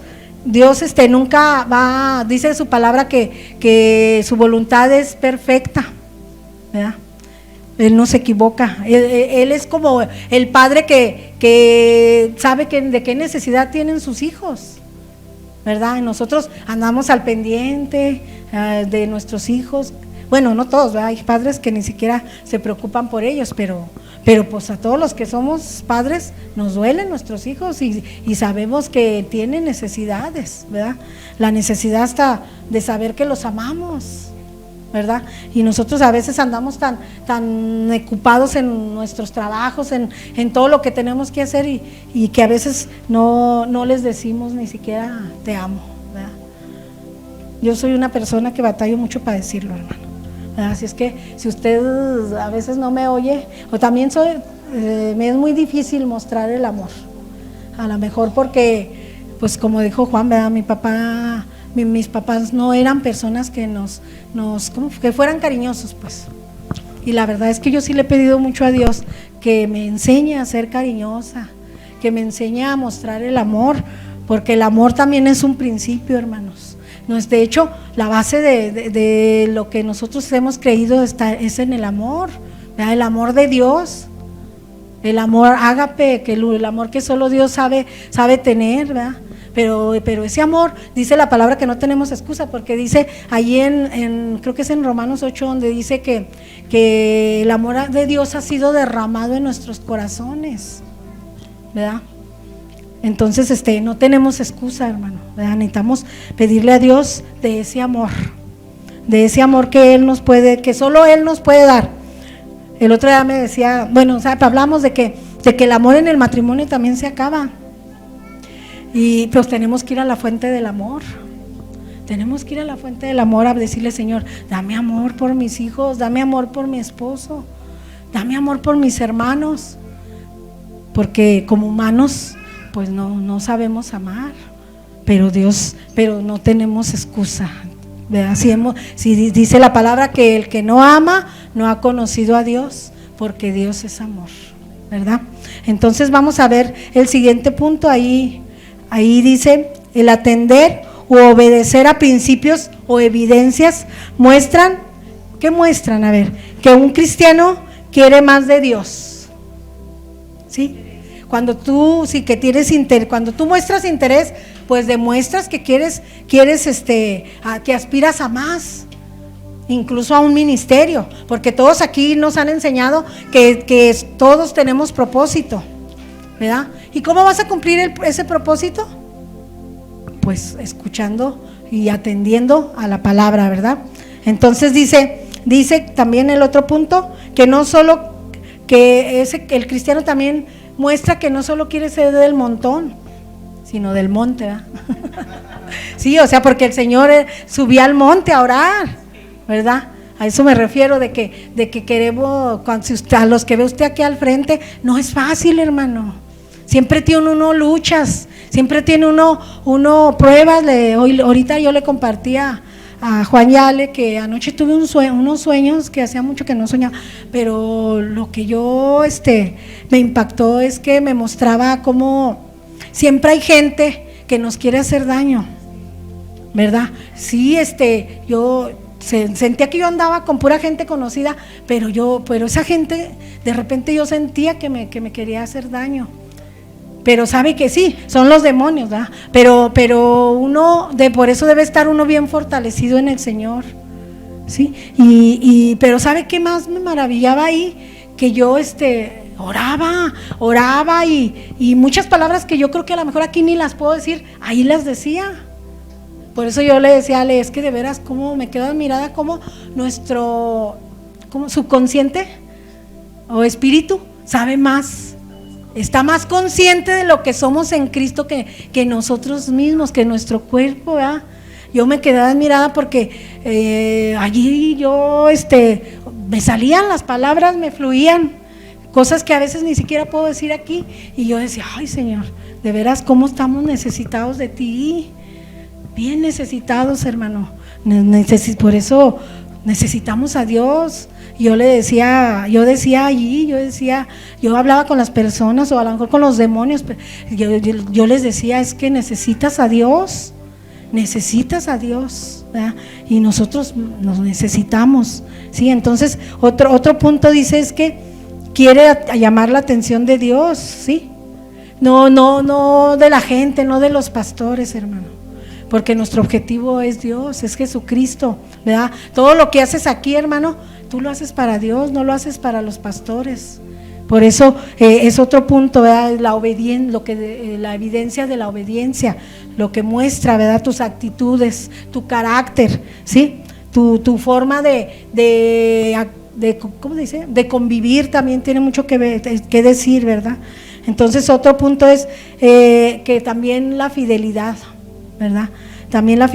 nunca va, dice su palabra que su voluntad es perfecta, ¿verdad? Él no se equivoca, él es como el padre que sabe de qué necesidad tienen sus hijos, ¿verdad? Y nosotros andamos al pendiente de nuestros hijos. Bueno, no todos, ¿verdad? Hay padres que ni siquiera se preocupan por ellos, pero pues a todos los que somos padres nos duelen nuestros hijos y sabemos que tienen necesidades, ¿verdad? La necesidad hasta de saber que los amamos, ¿verdad? Y nosotros a veces andamos tan ocupados en nuestros trabajos, en todo lo que tenemos que hacer y que a veces no les decimos ni siquiera te amo, ¿verdad? Yo soy una persona que batallo mucho para decirlo, hermano. Así es que si usted a veces no me oye, o también me es muy difícil mostrar el amor, a lo mejor porque, pues como dijo Juan, ¿verdad? Mis papás no eran personas que que fueran cariñosos, pues. Y la verdad es que yo sí le he pedido mucho a Dios que me enseñe a ser cariñosa, que me enseñe a mostrar el amor, porque el amor también es un principio, hermanos. No es, de hecho, la base de lo que nosotros hemos creído es en el amor, ¿verdad? El amor de Dios, el amor ágape, el amor que solo Dios sabe tener, ¿verdad? Pero ese amor, dice la palabra que no tenemos excusa, porque dice ahí creo que es en Romanos 8, donde dice que el amor de Dios ha sido derramado en nuestros corazones, ¿verdad? Entonces no tenemos excusa, hermano, ¿verdad? Necesitamos pedirle a Dios de ese amor que Él nos puede, que solo Él nos puede dar. El otro día me decía, bueno, o sea, hablamos de que el amor en el matrimonio también se acaba, y pues tenemos que ir a la fuente del amor. Tenemos que ir a la fuente del amor a decirle: Señor, dame amor por mis hijos, dame amor por mi esposo, dame amor por mis hermanos, porque como humanos pues no sabemos amar, pero no tenemos excusa, ¿verdad? Si dice la palabra que el que no ama no ha conocido a Dios, porque Dios es amor, ¿verdad? Entonces vamos a ver el siguiente punto, ahí dice: el atender u obedecer a principios o evidencias muestran, ¿qué muestran? A ver, que un cristiano quiere más de Dios, ¿sí? Cuando tú cuando tú muestras interés, pues demuestras que quieres que aspiras a más, incluso a un ministerio, porque todos aquí nos han enseñado que todos tenemos propósito, ¿verdad? ¿Y cómo vas a cumplir ese propósito? Pues escuchando y atendiendo a la palabra, ¿verdad? Entonces dice también el otro punto, que no solo que el cristiano también muestra que no solo quiere ser del montón, sino del monte, ¿verdad? Sí, o sea, porque el Señor subía al monte a orar, ¿verdad? A eso me refiero, de que queremos, a los que ve usted aquí al frente, no es fácil, hermano. Siempre tiene uno luchas, siempre tiene uno pruebas. Ahorita yo le compartía a Juan y Ale que anoche tuve unos sueños que hacía mucho que no soñaba, pero lo que yo me impactó es que me mostraba cómo siempre hay gente que nos quiere hacer daño, ¿verdad? Sí, yo sentía que yo andaba con pura gente conocida, pero esa gente de repente yo sentía que me quería hacer daño. Pero sabe que sí, son los demonios, ¿verdad? Pero por eso debe estar uno bien fortalecido en el Señor, ¿sí? Pero ¿sabe qué más me maravillaba ahí? Que yo oraba y muchas palabras que yo creo que a lo mejor aquí ni las puedo decir, ahí las decía. Por eso yo le decía a Ale, es que de veras cómo me quedo admirada, cómo nuestro subconsciente o espíritu sabe más. Está más consciente de lo que somos en Cristo que nosotros mismos, que nuestro cuerpo, ¿verdad? Yo me quedé admirada porque allí yo, me salían las palabras, me fluían, cosas que a veces ni siquiera puedo decir aquí, y yo decía: ay, Señor, de veras cómo estamos necesitados de ti, bien necesitados, hermano. Por eso necesitamos a Dios. yo hablaba con las personas o a lo mejor con los demonios, yo les decía, es que necesitas a Dios, ¿verdad? Y nosotros nos necesitamos, ¿sí? Entonces, otro punto dice es que quiere llamar la atención de Dios, ¿sí? No de la gente, no de los pastores, hermano, porque nuestro objetivo es Dios, es Jesucristo, ¿verdad? Todo lo que haces aquí, hermano, tú lo haces para Dios, no lo haces para los pastores. Por eso es otro punto, ¿verdad? La evidencia de la obediencia, lo que muestra, ¿verdad? Tus actitudes, tu carácter, ¿sí? Tu forma ¿cómo dice? De convivir también tiene mucho que decir, ¿verdad? Entonces otro punto es que también la fidelidad, ¿verdad? También la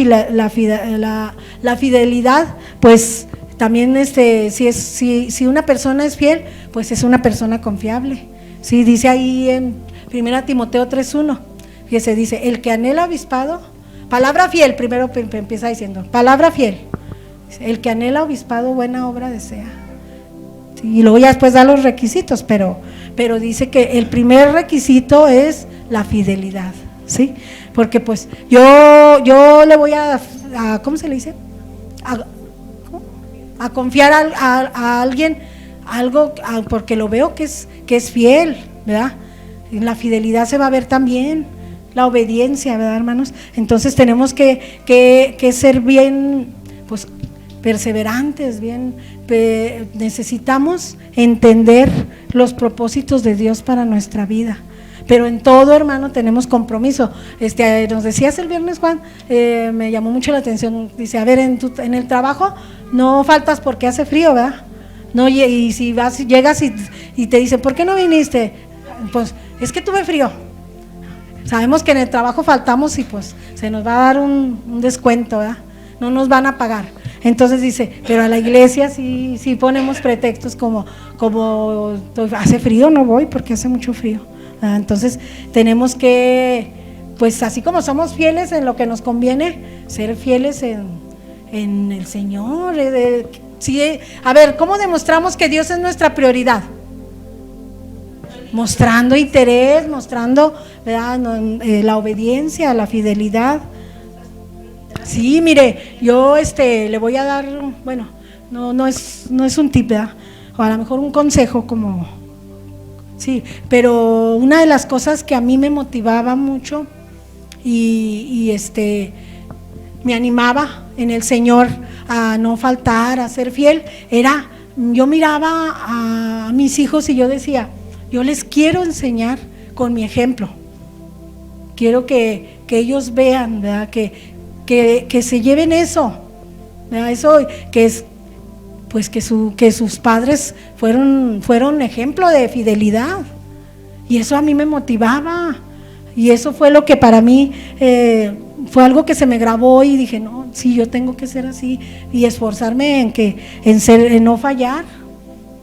fidelidad, pues también si una persona es fiel, pues es una persona confiable. Sí, dice ahí en 1 Timoteo 3:1, que se dice, el que anhela obispado, palabra fiel, primero empieza diciendo, palabra fiel, el que anhela obispado buena obra desea. Y luego ya después da los requisitos, pero dice que el primer requisito es la fidelidad, ¿sí? Porque pues yo le voy a ¿cómo se le dice? A confiar a alguien algo, porque lo veo que es fiel, ¿verdad? En la fidelidad se va a ver también la obediencia, ¿verdad, hermanos? Entonces tenemos que ser bien, pues, perseverantes, necesitamos entender los propósitos de Dios para nuestra vida, pero en todo, hermano, tenemos compromiso. Nos decías el viernes, Juan, me llamó mucho la atención, dice, a ver, en el trabajo no faltas porque hace frío, ¿verdad? No, y si llegas y te dicen, ¿por qué no viniste? Pues, es que tuve frío. Sabemos que en el trabajo faltamos y pues se nos va a dar un descuento, ¿verdad? No nos van a pagar. Entonces dice, pero a la iglesia sí ponemos pretextos como hace frío, no voy porque hace mucho frío. Entonces tenemos que, pues así como somos fieles en lo que nos conviene, ser fieles en el Señor. A ver, ¿cómo demostramos que Dios es nuestra prioridad? Mostrando interés, mostrando, ¿verdad? La obediencia, la fidelidad. Sí, mire, yo le voy a dar, bueno, no es un tip, ¿verdad? O a lo mejor un consejo como, sí, pero una de las cosas que a mí me motivaba mucho y me animaba en el Señor a no faltar, a ser fiel, yo miraba a mis hijos y yo decía, yo les quiero enseñar con mi ejemplo, quiero que ellos vean, ¿verdad? Que se lleven eso, ¿verdad? Eso que es, pues que sus padres fueron ejemplo de fidelidad, y eso a mí me motivaba, y eso fue lo que para mí fue algo que se me grabó, y dije, no, sí, yo tengo que ser así y esforzarme en no fallar,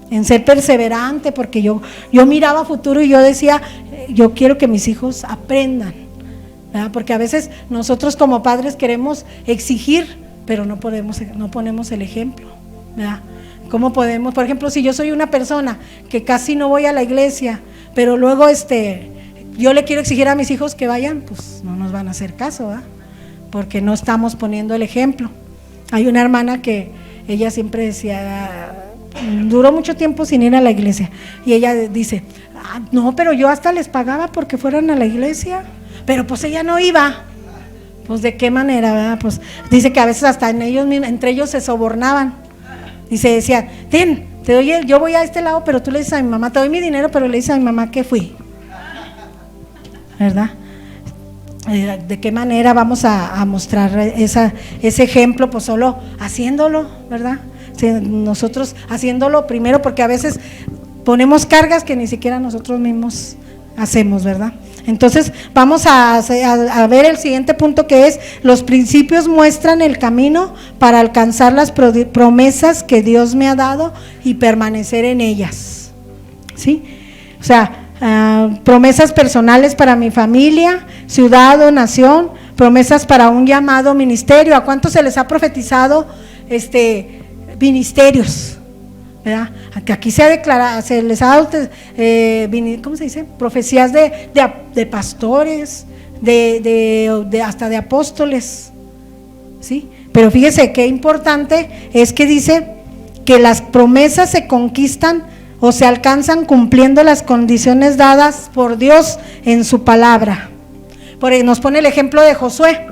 en ser perseverante, porque yo miraba futuro y yo decía, yo quiero que mis hijos aprendan, ¿verdad? Porque a veces nosotros como padres queremos exigir, pero no ponemos el ejemplo, ¿verdad? ¿Cómo podemos? Por ejemplo, si yo soy una persona que casi no voy a la iglesia, pero luego yo le quiero exigir a mis hijos que vayan, pues no nos van a hacer caso, ¿verdad? Porque no estamos poniendo el ejemplo. Hay una hermana que ella siempre decía, duró mucho tiempo sin ir a la iglesia, y ella dice, no, pero yo hasta les pagaba porque fueran a la iglesia, pero pues ella no iba. Pues de qué manera, ¿verdad? Pues dice que a veces hasta entre ellos se sobornaban. Dice, decían, yo voy a este lado, pero tú le dices a mi mamá, te doy mi dinero, pero le dices a mi mamá que fui, ¿verdad? ¿De qué manera vamos a mostrar ese ejemplo? Pues solo haciéndolo, ¿verdad? Nosotros haciéndolo primero, porque a veces ponemos cargas que ni siquiera nosotros mismos hacemos, ¿verdad? Entonces vamos a ver el siguiente punto, que es: los principios muestran el camino para alcanzar las promesas que Dios me ha dado y permanecer en ellas, ¿sí? O sea, promesas personales para mi familia, ciudad o nación, promesas para un llamado ministerio. ¿A cuántos se les ha profetizado ministerios? ¿verdad? Que aquí se ha declarado, se les ha dado, ¿cómo se dice? Profecías de pastores, hasta de apóstoles, ¿sí? Pero fíjese qué importante es que dice que las promesas se conquistan o se alcanzan cumpliendo las condiciones dadas por Dios en su palabra. Nos pone el ejemplo de Josué.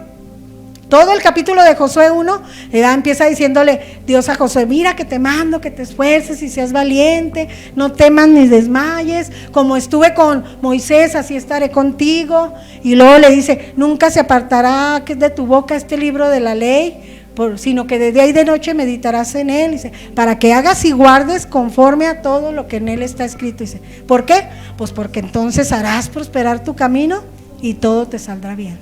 Todo el capítulo de Josué 1 empieza diciéndole Dios a Josué: mira que te mando, que te esfuerces y seas valiente, no temas ni desmayes, como estuve con Moisés, así estaré contigo. Y luego le dice: nunca se apartará de tu boca este libro de la ley, sino que de día y de noche meditarás en él, dice, para que hagas y guardes conforme a todo lo que en él está escrito. Dice, ¿por qué? Pues porque entonces harás prosperar tu camino y todo te saldrá bien,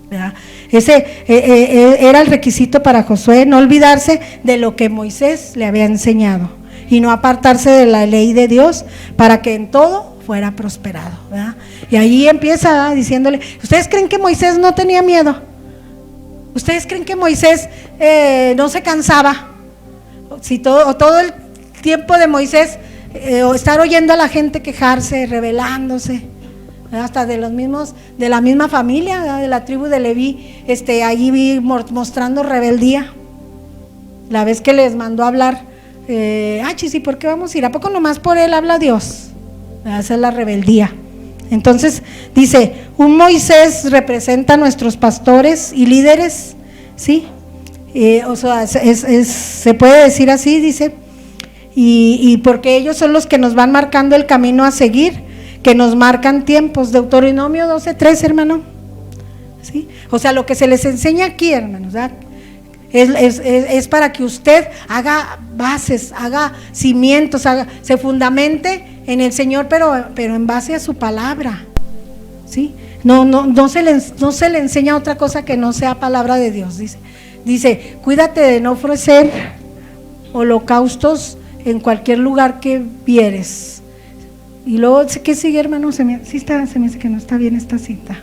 ¿verdad? Ese era el requisito para Josué: no olvidarse de lo que Moisés le había enseñado y no apartarse de la ley de Dios, para que en todo fuera prosperado, ¿verdad? Y ahí empieza, ¿verdad?, diciéndole: ¿ustedes creen que Moisés no tenía miedo? ¿Ustedes creen que Moisés no se cansaba? Si todo el tiempo de Moisés estar oyendo a la gente quejarse, rebelándose, hasta de la misma familia, ¿verdad?, de la tribu de Leví, allí vi mostrando rebeldía. La vez que les mandó a hablar, ¿y por qué vamos a ir? ¿A poco nomás por él habla Dios? Esa es la rebeldía. Entonces dice, un Moisés representa a nuestros pastores y líderes, ¿sí? O sea, se puede decir así, dice, y porque ellos son los que nos van marcando el camino a seguir, que nos marcan tiempos. Deuteronomio 12:3, hermano, ¿sí? O sea, lo que se les enseña aquí, hermanos, ¿verdad?, es para que usted haga bases, haga cimientos, se fundamente en el Señor, pero en base a su palabra, ¿sí? No se le enseña otra cosa que no sea palabra de Dios. Dice, cuídate de no ofrecer holocaustos en cualquier lugar que vieres. Y luego, ¿qué sigue, hermano? Se me dice que no está bien esta cita.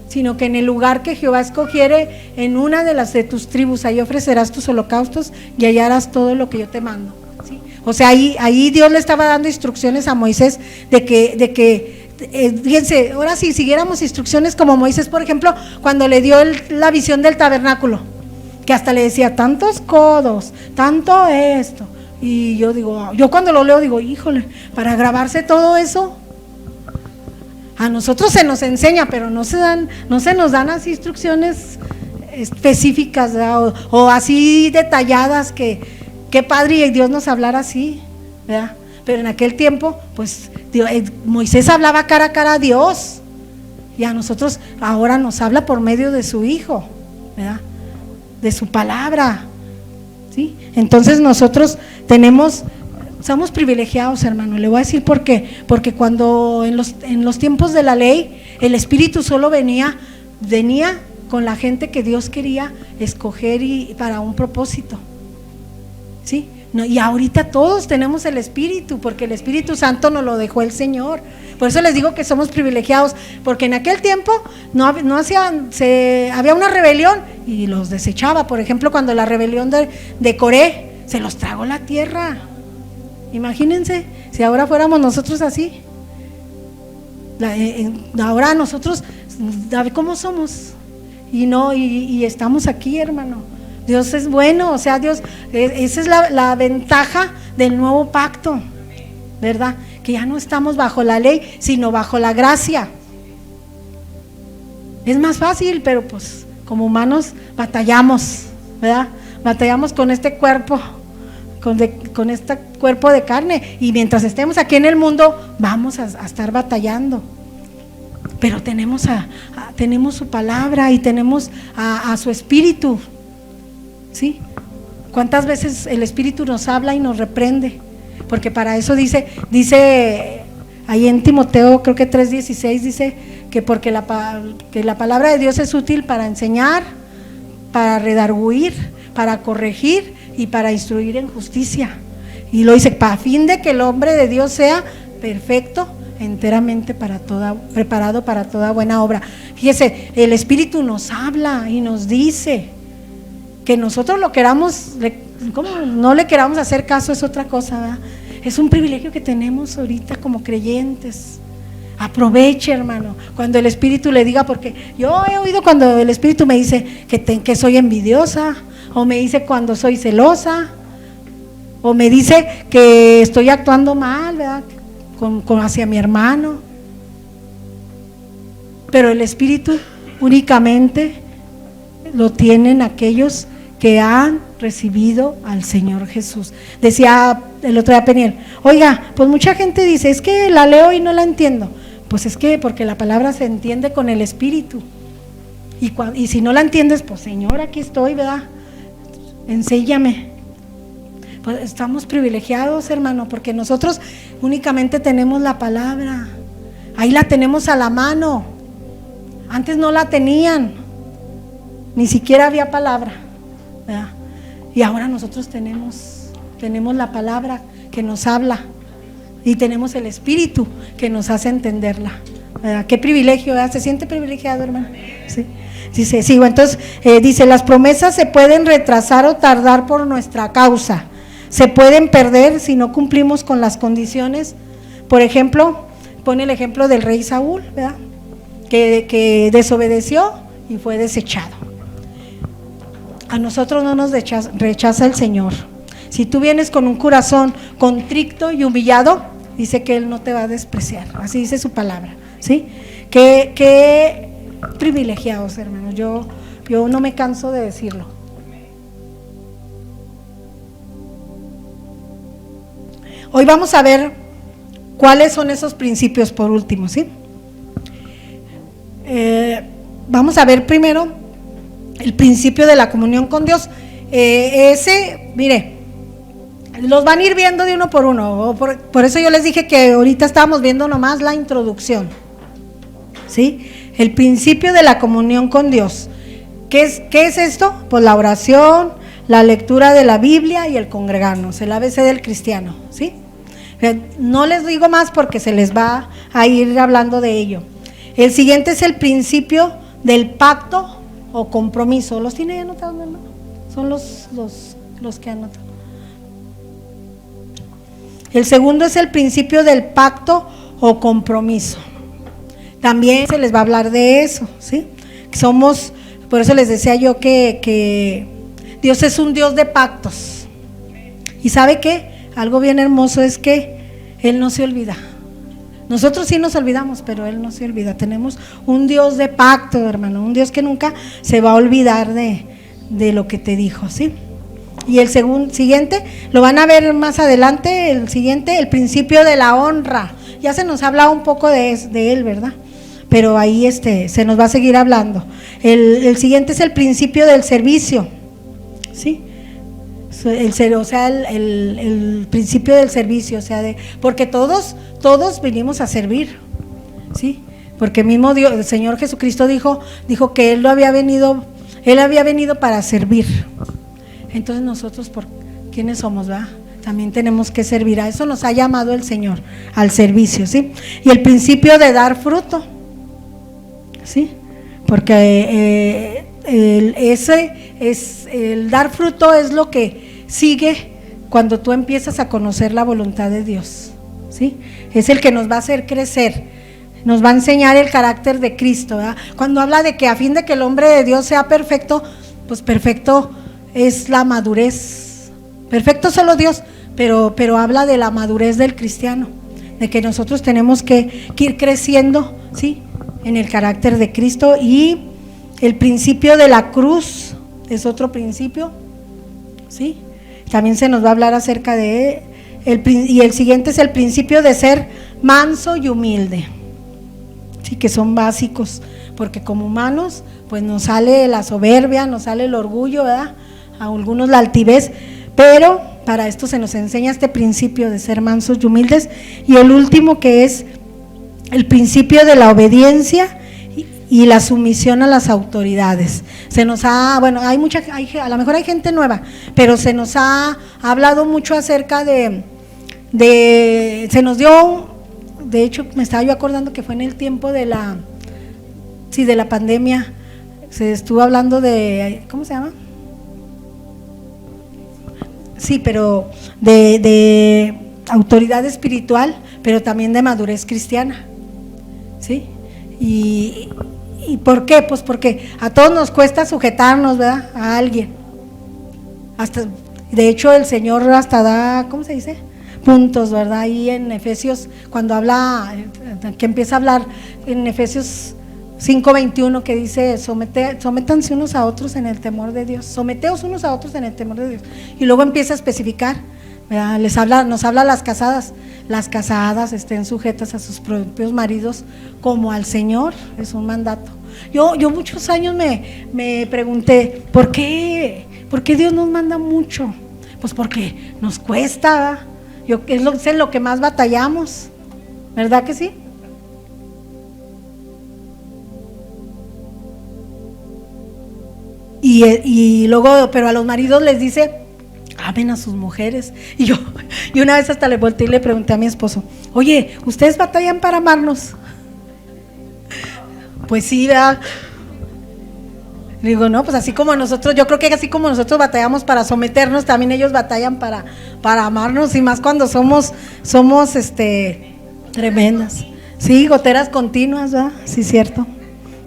Sino que en el lugar que Jehová escogiere, en una de tus tribus, ahí ofrecerás tus holocaustos y allá harás todo lo que yo te mando, ¿sí? O sea, ahí Dios le estaba dando instrucciones a Moisés de que fíjense, ahora si siguiéramos instrucciones como Moisés, por ejemplo, cuando le dio la visión del tabernáculo, que hasta le decía tantos codos, tanto esto, y yo cuando lo leo digo, híjole, para grabarse todo eso. A nosotros se nos enseña, pero no se nos dan así instrucciones específicas, ¿verdad? O así detalladas, que padre y Dios nos hablara así, ¿verdad? Pero en aquel tiempo, pues Moisés hablaba cara a cara a Dios, y a nosotros ahora nos habla por medio de su Hijo, ¿verdad?, de su palabra, ¿sí? Entonces nosotros somos privilegiados, hermano. Le voy a decir por qué. Porque cuando en los tiempos de la ley, el Espíritu solo venía con la gente que Dios quería escoger y para un propósito, ¿sí? Y ahorita todos tenemos el Espíritu, porque el Espíritu Santo nos lo dejó el Señor. Por eso les digo que somos privilegiados, porque en aquel tiempo había una rebelión y los desechaba. Por ejemplo, cuando la rebelión de Coré, se los tragó la tierra. Imagínense si ahora fuéramos nosotros así. Ahora nosotros, ¿cómo somos? Y estamos aquí, hermano. Dios es bueno, o sea, Dios, esa es la ventaja del nuevo pacto, ¿verdad? Que ya no estamos bajo la ley, sino bajo la gracia. Es más fácil, pero pues como humanos batallamos, ¿verdad? Batallamos con este cuerpo, con este cuerpo de carne, y mientras estemos aquí en el mundo vamos a estar batallando. Pero tenemos su palabra y tenemos a su Espíritu, ¿sí? ¿Cuántas veces el Espíritu nos habla y nos reprende? Porque para eso dice ahí en Timoteo, creo que 3:16, dice que porque que la palabra de Dios es útil para enseñar, para redarguir, para corregir y para instruir en justicia. Y lo dice, para fin de que el hombre de Dios sea perfecto, enteramente preparado para toda buena obra. Fíjese, el Espíritu nos habla y nos dice, Que nosotros lo queramos, ¿cómo? No le queramos hacer caso es otra cosa, ¿verdad? Es un privilegio que tenemos ahorita como creyentes. Aproveche, hermano, cuando el Espíritu le diga, porque yo he oído cuando el Espíritu me dice que soy envidiosa, o me dice cuando soy celosa, o me dice que estoy actuando mal, ¿verdad? Hacia mi hermano. Pero el Espíritu únicamente lo tienen aquellos que han recibido al Señor Jesús. Decía el otro día Peniel, oiga, pues mucha gente dice, es que la leo y no la entiendo. Pues es que porque la palabra se entiende con el Espíritu. Y si no la entiendes, pues Señor, aquí estoy, ¿verdad? Enséñame. Pues estamos privilegiados, hermano, porque nosotros únicamente tenemos la palabra. Ahí la tenemos a la mano. Antes no la tenían. Ni siquiera había palabra, ¿verdad? Y ahora nosotros tenemos la palabra que nos habla. Y tenemos el Espíritu que nos hace entenderla, ¿verdad? Qué privilegio, ¿verdad? ¿Se siente privilegiado, hermano? Sí. Dice, sí, entonces dice, las promesas se pueden retrasar o tardar por nuestra causa, se pueden perder si no cumplimos con las condiciones. Por ejemplo, pone el ejemplo del rey Saúl, ¿verdad? Que desobedeció y fue desechado. A nosotros no nos rechaza el Señor. Si tú vienes con un corazón contrito y humillado, dice que Él no te va a despreciar. Así dice su palabra, ¿sí? Qué privilegiados, hermanos. Yo no me canso de decirlo. Hoy vamos a ver cuáles son esos principios por último, ¿sí? Vamos a ver primero el principio de la comunión con Dios. Mire, los van a ir viendo de uno por uno. Por eso yo les dije que ahorita estábamos viendo nomás la introducción, ¿sí? El principio de la comunión con Dios. ¿Qué es esto? Pues la oración, la lectura de la Biblia y el congregarnos, el ABC del cristiano, ¿sí? No les digo más porque se les va a ir hablando de ello. El siguiente es el principio del pacto o compromiso. ¿Los tiene anotados, hermano? Son los que anotan. El segundo es el principio del pacto o compromiso. También se les va a hablar de eso, ¿sí? Por eso les decía yo que Dios es un Dios de pactos. ¿Y sabe qué? Algo bien hermoso es que Él no se olvida. Nosotros sí nos olvidamos, pero Él no se olvida. Tenemos un Dios de pacto, hermano, un Dios que nunca se va a olvidar de lo que te dijo, ¿sí? Y el siguiente, lo van a ver más adelante, el siguiente, el principio de la honra. Ya se nos ha hablado un poco de él, ¿verdad? Pero ahí se nos va a seguir hablando. El siguiente es el principio del servicio, ¿sí? El principio del servicio, porque todos venimos a servir, ¿sí? Porque mismo Dios, el Señor Jesucristo dijo que Él había venido para servir. Entonces nosotros, ¿por quiénes somos, va? También tenemos que servir. A eso nos ha llamado el Señor, al servicio, ¿sí? Y el principio de dar fruto, ¿sí? Porque el dar fruto es lo que sigue cuando tú empiezas a conocer la voluntad de Dios, ¿sí? Es el que nos va a hacer crecer, nos va a enseñar el carácter de Cristo, ¿verdad? Cuando habla de que a fin de que el hombre de Dios sea perfecto, pues perfecto es la madurez. Perfecto solo Dios, pero habla de la madurez del cristiano, de que nosotros tenemos que ir creciendo, ¿sí? En el carácter de Cristo. Y el principio de la cruz es otro principio, ¿sí? También se nos va a hablar acerca de y el siguiente es el principio de ser manso y humilde, sí, que son básicos, porque como humanos pues nos sale la soberbia, nos sale el orgullo, ¿verdad? A algunos la altivez, pero para esto se nos enseña este principio de ser mansos y humildes. Y el último, que es el principio de la obediencia y la sumisión a las autoridades. A lo mejor hay gente nueva, pero se nos ha hablado mucho acerca se nos dio, de hecho me estaba yo acordando que fue en el tiempo de la pandemia, se estuvo hablando de, ¿cómo se llama? sí, pero de autoridad espiritual, pero también de madurez cristiana, ¿sí? ¿Y por qué? Pues porque a todos nos cuesta sujetarnos, ¿verdad? A alguien. Hasta, de hecho, el Señor hasta da, ¿cómo se dice? Puntos, ¿verdad? Ahí en Efesios, cuando habla, que empieza a hablar en Efesios 5:21, que dice: sométanse unos a otros en el temor de Dios, someteos unos a otros en el temor de Dios. Y luego empieza a especificar, ¿verdad? Nos habla a las casadas estén sujetas a sus propios maridos como al Señor, es un mandato. Yo muchos años me pregunté, ¿por qué Dios nos manda mucho? Pues porque nos cuesta, es en lo que más batallamos, ¿verdad que sí? Y luego, pero a los maridos les dice: amen a sus mujeres. Y una vez hasta le volteé y le pregunté a mi esposo: oye, ¿ustedes batallan para amarnos? Pues sí, ¿verdad? Digo, no, pues así como nosotros, yo creo que así como nosotros batallamos para someternos, también ellos batallan para amarnos, y más cuando somos tremendas. Sí, goteras continuas, ¿verdad? Sí, cierto.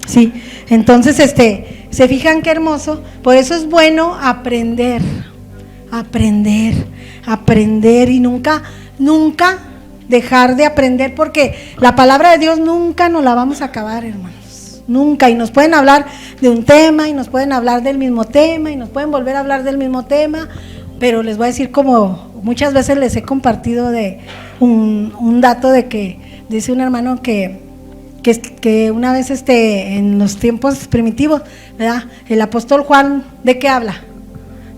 Sí, entonces se fijan qué hermoso. Por eso es bueno aprender y nunca dejar de aprender, porque la palabra de Dios nunca nos la vamos a acabar, hermanos, nunca. Y nos pueden hablar de un tema y nos pueden hablar del mismo tema y nos pueden volver a hablar del mismo tema, pero les voy a decir, como muchas veces les he compartido, de un dato de que dice un hermano que una vez en los tiempos primitivos, ¿verdad? El apóstol Juan, ¿de qué habla?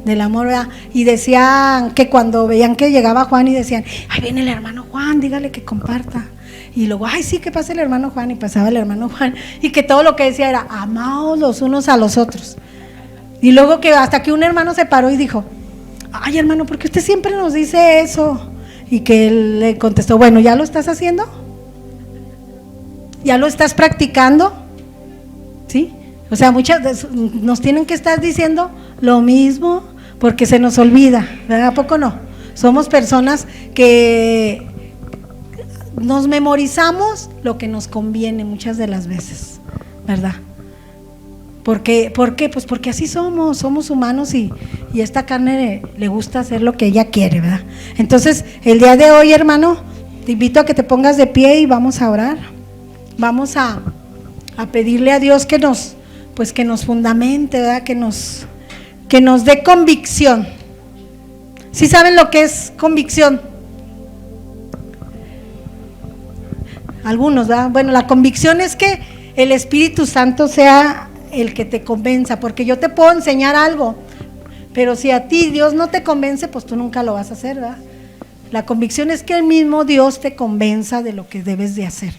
Del amor, ¿verdad? Y decían que cuando veían que llegaba Juan y decían: ahí viene el hermano Juan, dígale que comparta. Y luego: ay, sí, que pase el hermano Juan. Y pasaba el hermano Juan, y que todo lo que decía era: amaos los unos a los otros. Y luego que hasta que un hermano se paró y dijo: ay, hermano, ¿por qué usted siempre nos dice eso? Y que él le contestó: bueno, ¿ya lo estás haciendo? ¿Ya lo estás practicando? ¿Sí? O sea, muchas veces nos tienen que estar diciendo lo mismo, porque se nos olvida, ¿verdad? ¿A poco no? Somos personas que nos memorizamos lo que nos conviene muchas de las veces, ¿verdad? ¿Por qué? Pues porque así somos humanos, y esta carne le gusta hacer lo que ella quiere, ¿verdad? Entonces, el día de hoy, hermano, te invito a que te pongas de pie y vamos a orar. Vamos a pedirle a Dios que nos fundamente, ¿verdad? Que nos dé convicción. ¿Sí saben lo que es convicción? Algunos, ¿verdad? Bueno, la convicción es que el Espíritu Santo sea el que te convenza, porque yo te puedo enseñar algo, pero si a ti Dios no te convence, pues tú nunca lo vas a hacer, ¿verdad? La convicción es que el mismo Dios te convenza de lo que debes de hacer,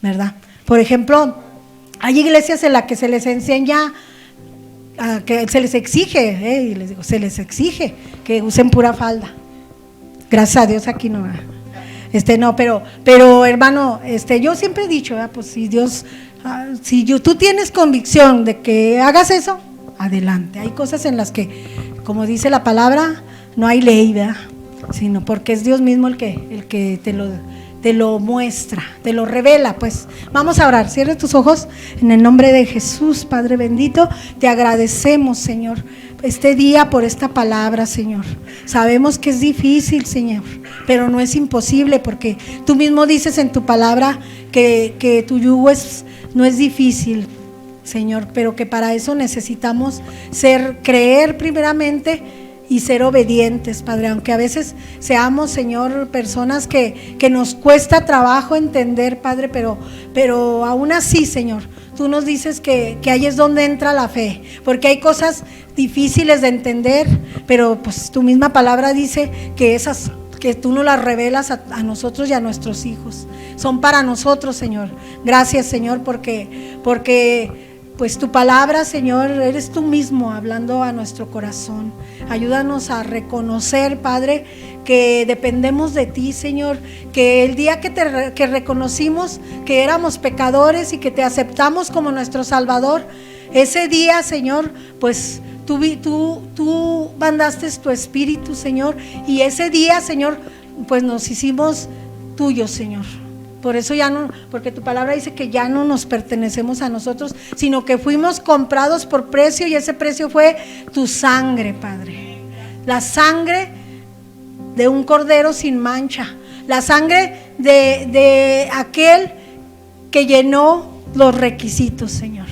¿verdad? Por ejemplo, hay iglesias en las que se les enseña, que se les exige, y les digo, se les exige que usen pura falda. Gracias a Dios aquí no, no, pero hermano, yo siempre he dicho, ¿verdad? Pues si Dios, tú tienes convicción de que hagas eso, adelante. Hay cosas en las que, como dice la palabra, no hay ley, ¿verdad? Sino porque es Dios mismo el que te lo muestra, te lo revela. Pues vamos a orar. Cierra tus ojos en el nombre de Jesús. Padre bendito, te agradecemos, Señor, este día por esta palabra, Señor. Sabemos que es difícil, Señor, pero no es imposible, porque tú mismo dices en tu palabra que tu yugo no es difícil, Señor, pero que para eso necesitamos creer primeramente y ser obedientes, Padre, aunque a veces seamos, Señor, personas que nos cuesta trabajo entender, Padre, pero aún así, Señor, tú nos dices que ahí es donde entra la fe, porque hay cosas difíciles de entender, pero pues tu misma palabra dice que tú nos las revelas a nosotros y a nuestros hijos, son para nosotros, Señor. Gracias, Señor, porque pues tu palabra, Señor, eres tú mismo hablando a nuestro corazón. Ayúdanos a reconocer, Padre, que dependemos de ti, Señor, que el día que reconocimos que éramos pecadores y que te aceptamos como nuestro Salvador, ese día, Señor, pues Tú mandaste tu espíritu, Señor, y ese día, Señor, pues nos hicimos tuyos, Señor. Por eso ya no, porque tu palabra dice que ya no nos pertenecemos a nosotros, sino que fuimos comprados por precio, y ese precio fue tu sangre, Padre. La sangre de un cordero sin mancha, la sangre de aquel que llenó los requisitos, Señor.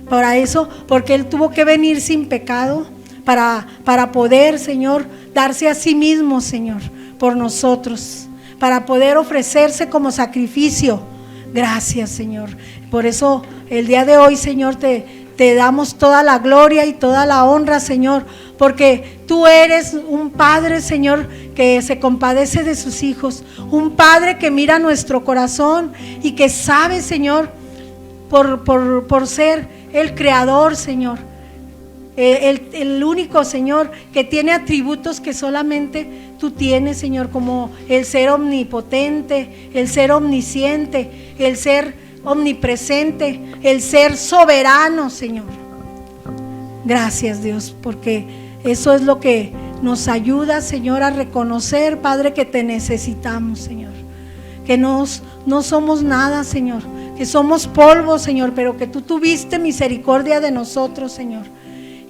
Para eso, porque Él tuvo que venir sin pecado para poder, Señor, darse a sí mismo, Señor, por nosotros, para poder ofrecerse como sacrificio. Gracias, Señor. Por eso el día de hoy, Señor, te damos toda la gloria y toda la honra, Señor, porque tú eres un Padre, Señor, que se compadece de sus hijos, un Padre que mira nuestro corazón y que sabe, Señor, por ser el Creador, Señor, el único, Señor, que tiene atributos que solamente tú tienes, Señor, como el ser omnipotente, el ser omnisciente, el ser omnipresente, el ser soberano, Señor. Gracias, Dios, porque eso es lo que nos ayuda, Señor, a reconocer, Padre, que te necesitamos, Señor, que no somos nada, Señor, que somos polvo, Señor, pero que tú tuviste misericordia de nosotros, Señor,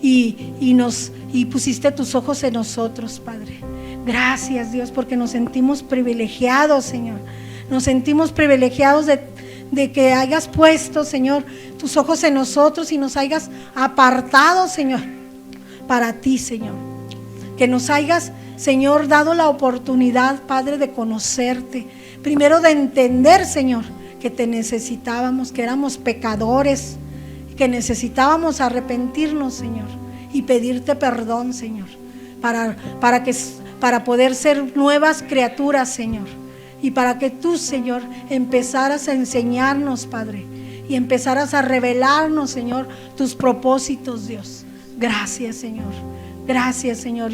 y pusiste tus ojos en nosotros, Padre. Gracias, Dios, porque nos sentimos privilegiados, Señor. Nos sentimos privilegiados de que hayas puesto, Señor, tus ojos en nosotros y nos hayas apartado, Señor, para ti, Señor. Que nos hayas, Señor, dado la oportunidad, Padre, de conocerte. Primero de entender, Señor, que te necesitábamos, que éramos pecadores, que necesitábamos arrepentirnos, Señor, y pedirte perdón, Señor, para poder ser nuevas criaturas, Señor, y para que tú, Señor, empezaras a enseñarnos, Padre, y empezaras a revelarnos, Señor, tus propósitos, Dios. Gracias, Señor. Gracias, Señor.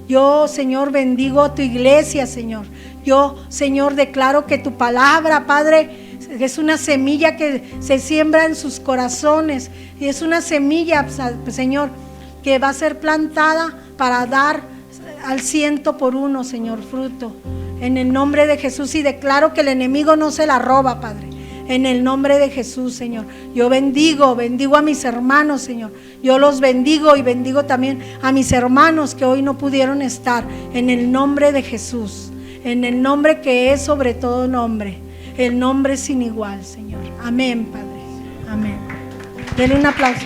Yo, Señor, bendigo a tu iglesia, Señor. Yo, Señor, declaro que tu palabra, Padre, es una semilla que se siembra en sus corazones, y es una semilla, Señor, que va a ser plantada para dar al 100 por 1, Señor, fruto, en el nombre de Jesús. Y declaro que el enemigo no se la roba, Padre, en el nombre de Jesús, Señor. Yo bendigo a mis hermanos, Señor. Yo los bendigo y bendigo también a mis hermanos que hoy no pudieron estar, en el nombre de Jesús, en el nombre que es sobre todo nombre, el nombre sin igual, Señor. Amén, Padre. Amén. Denle un aplauso.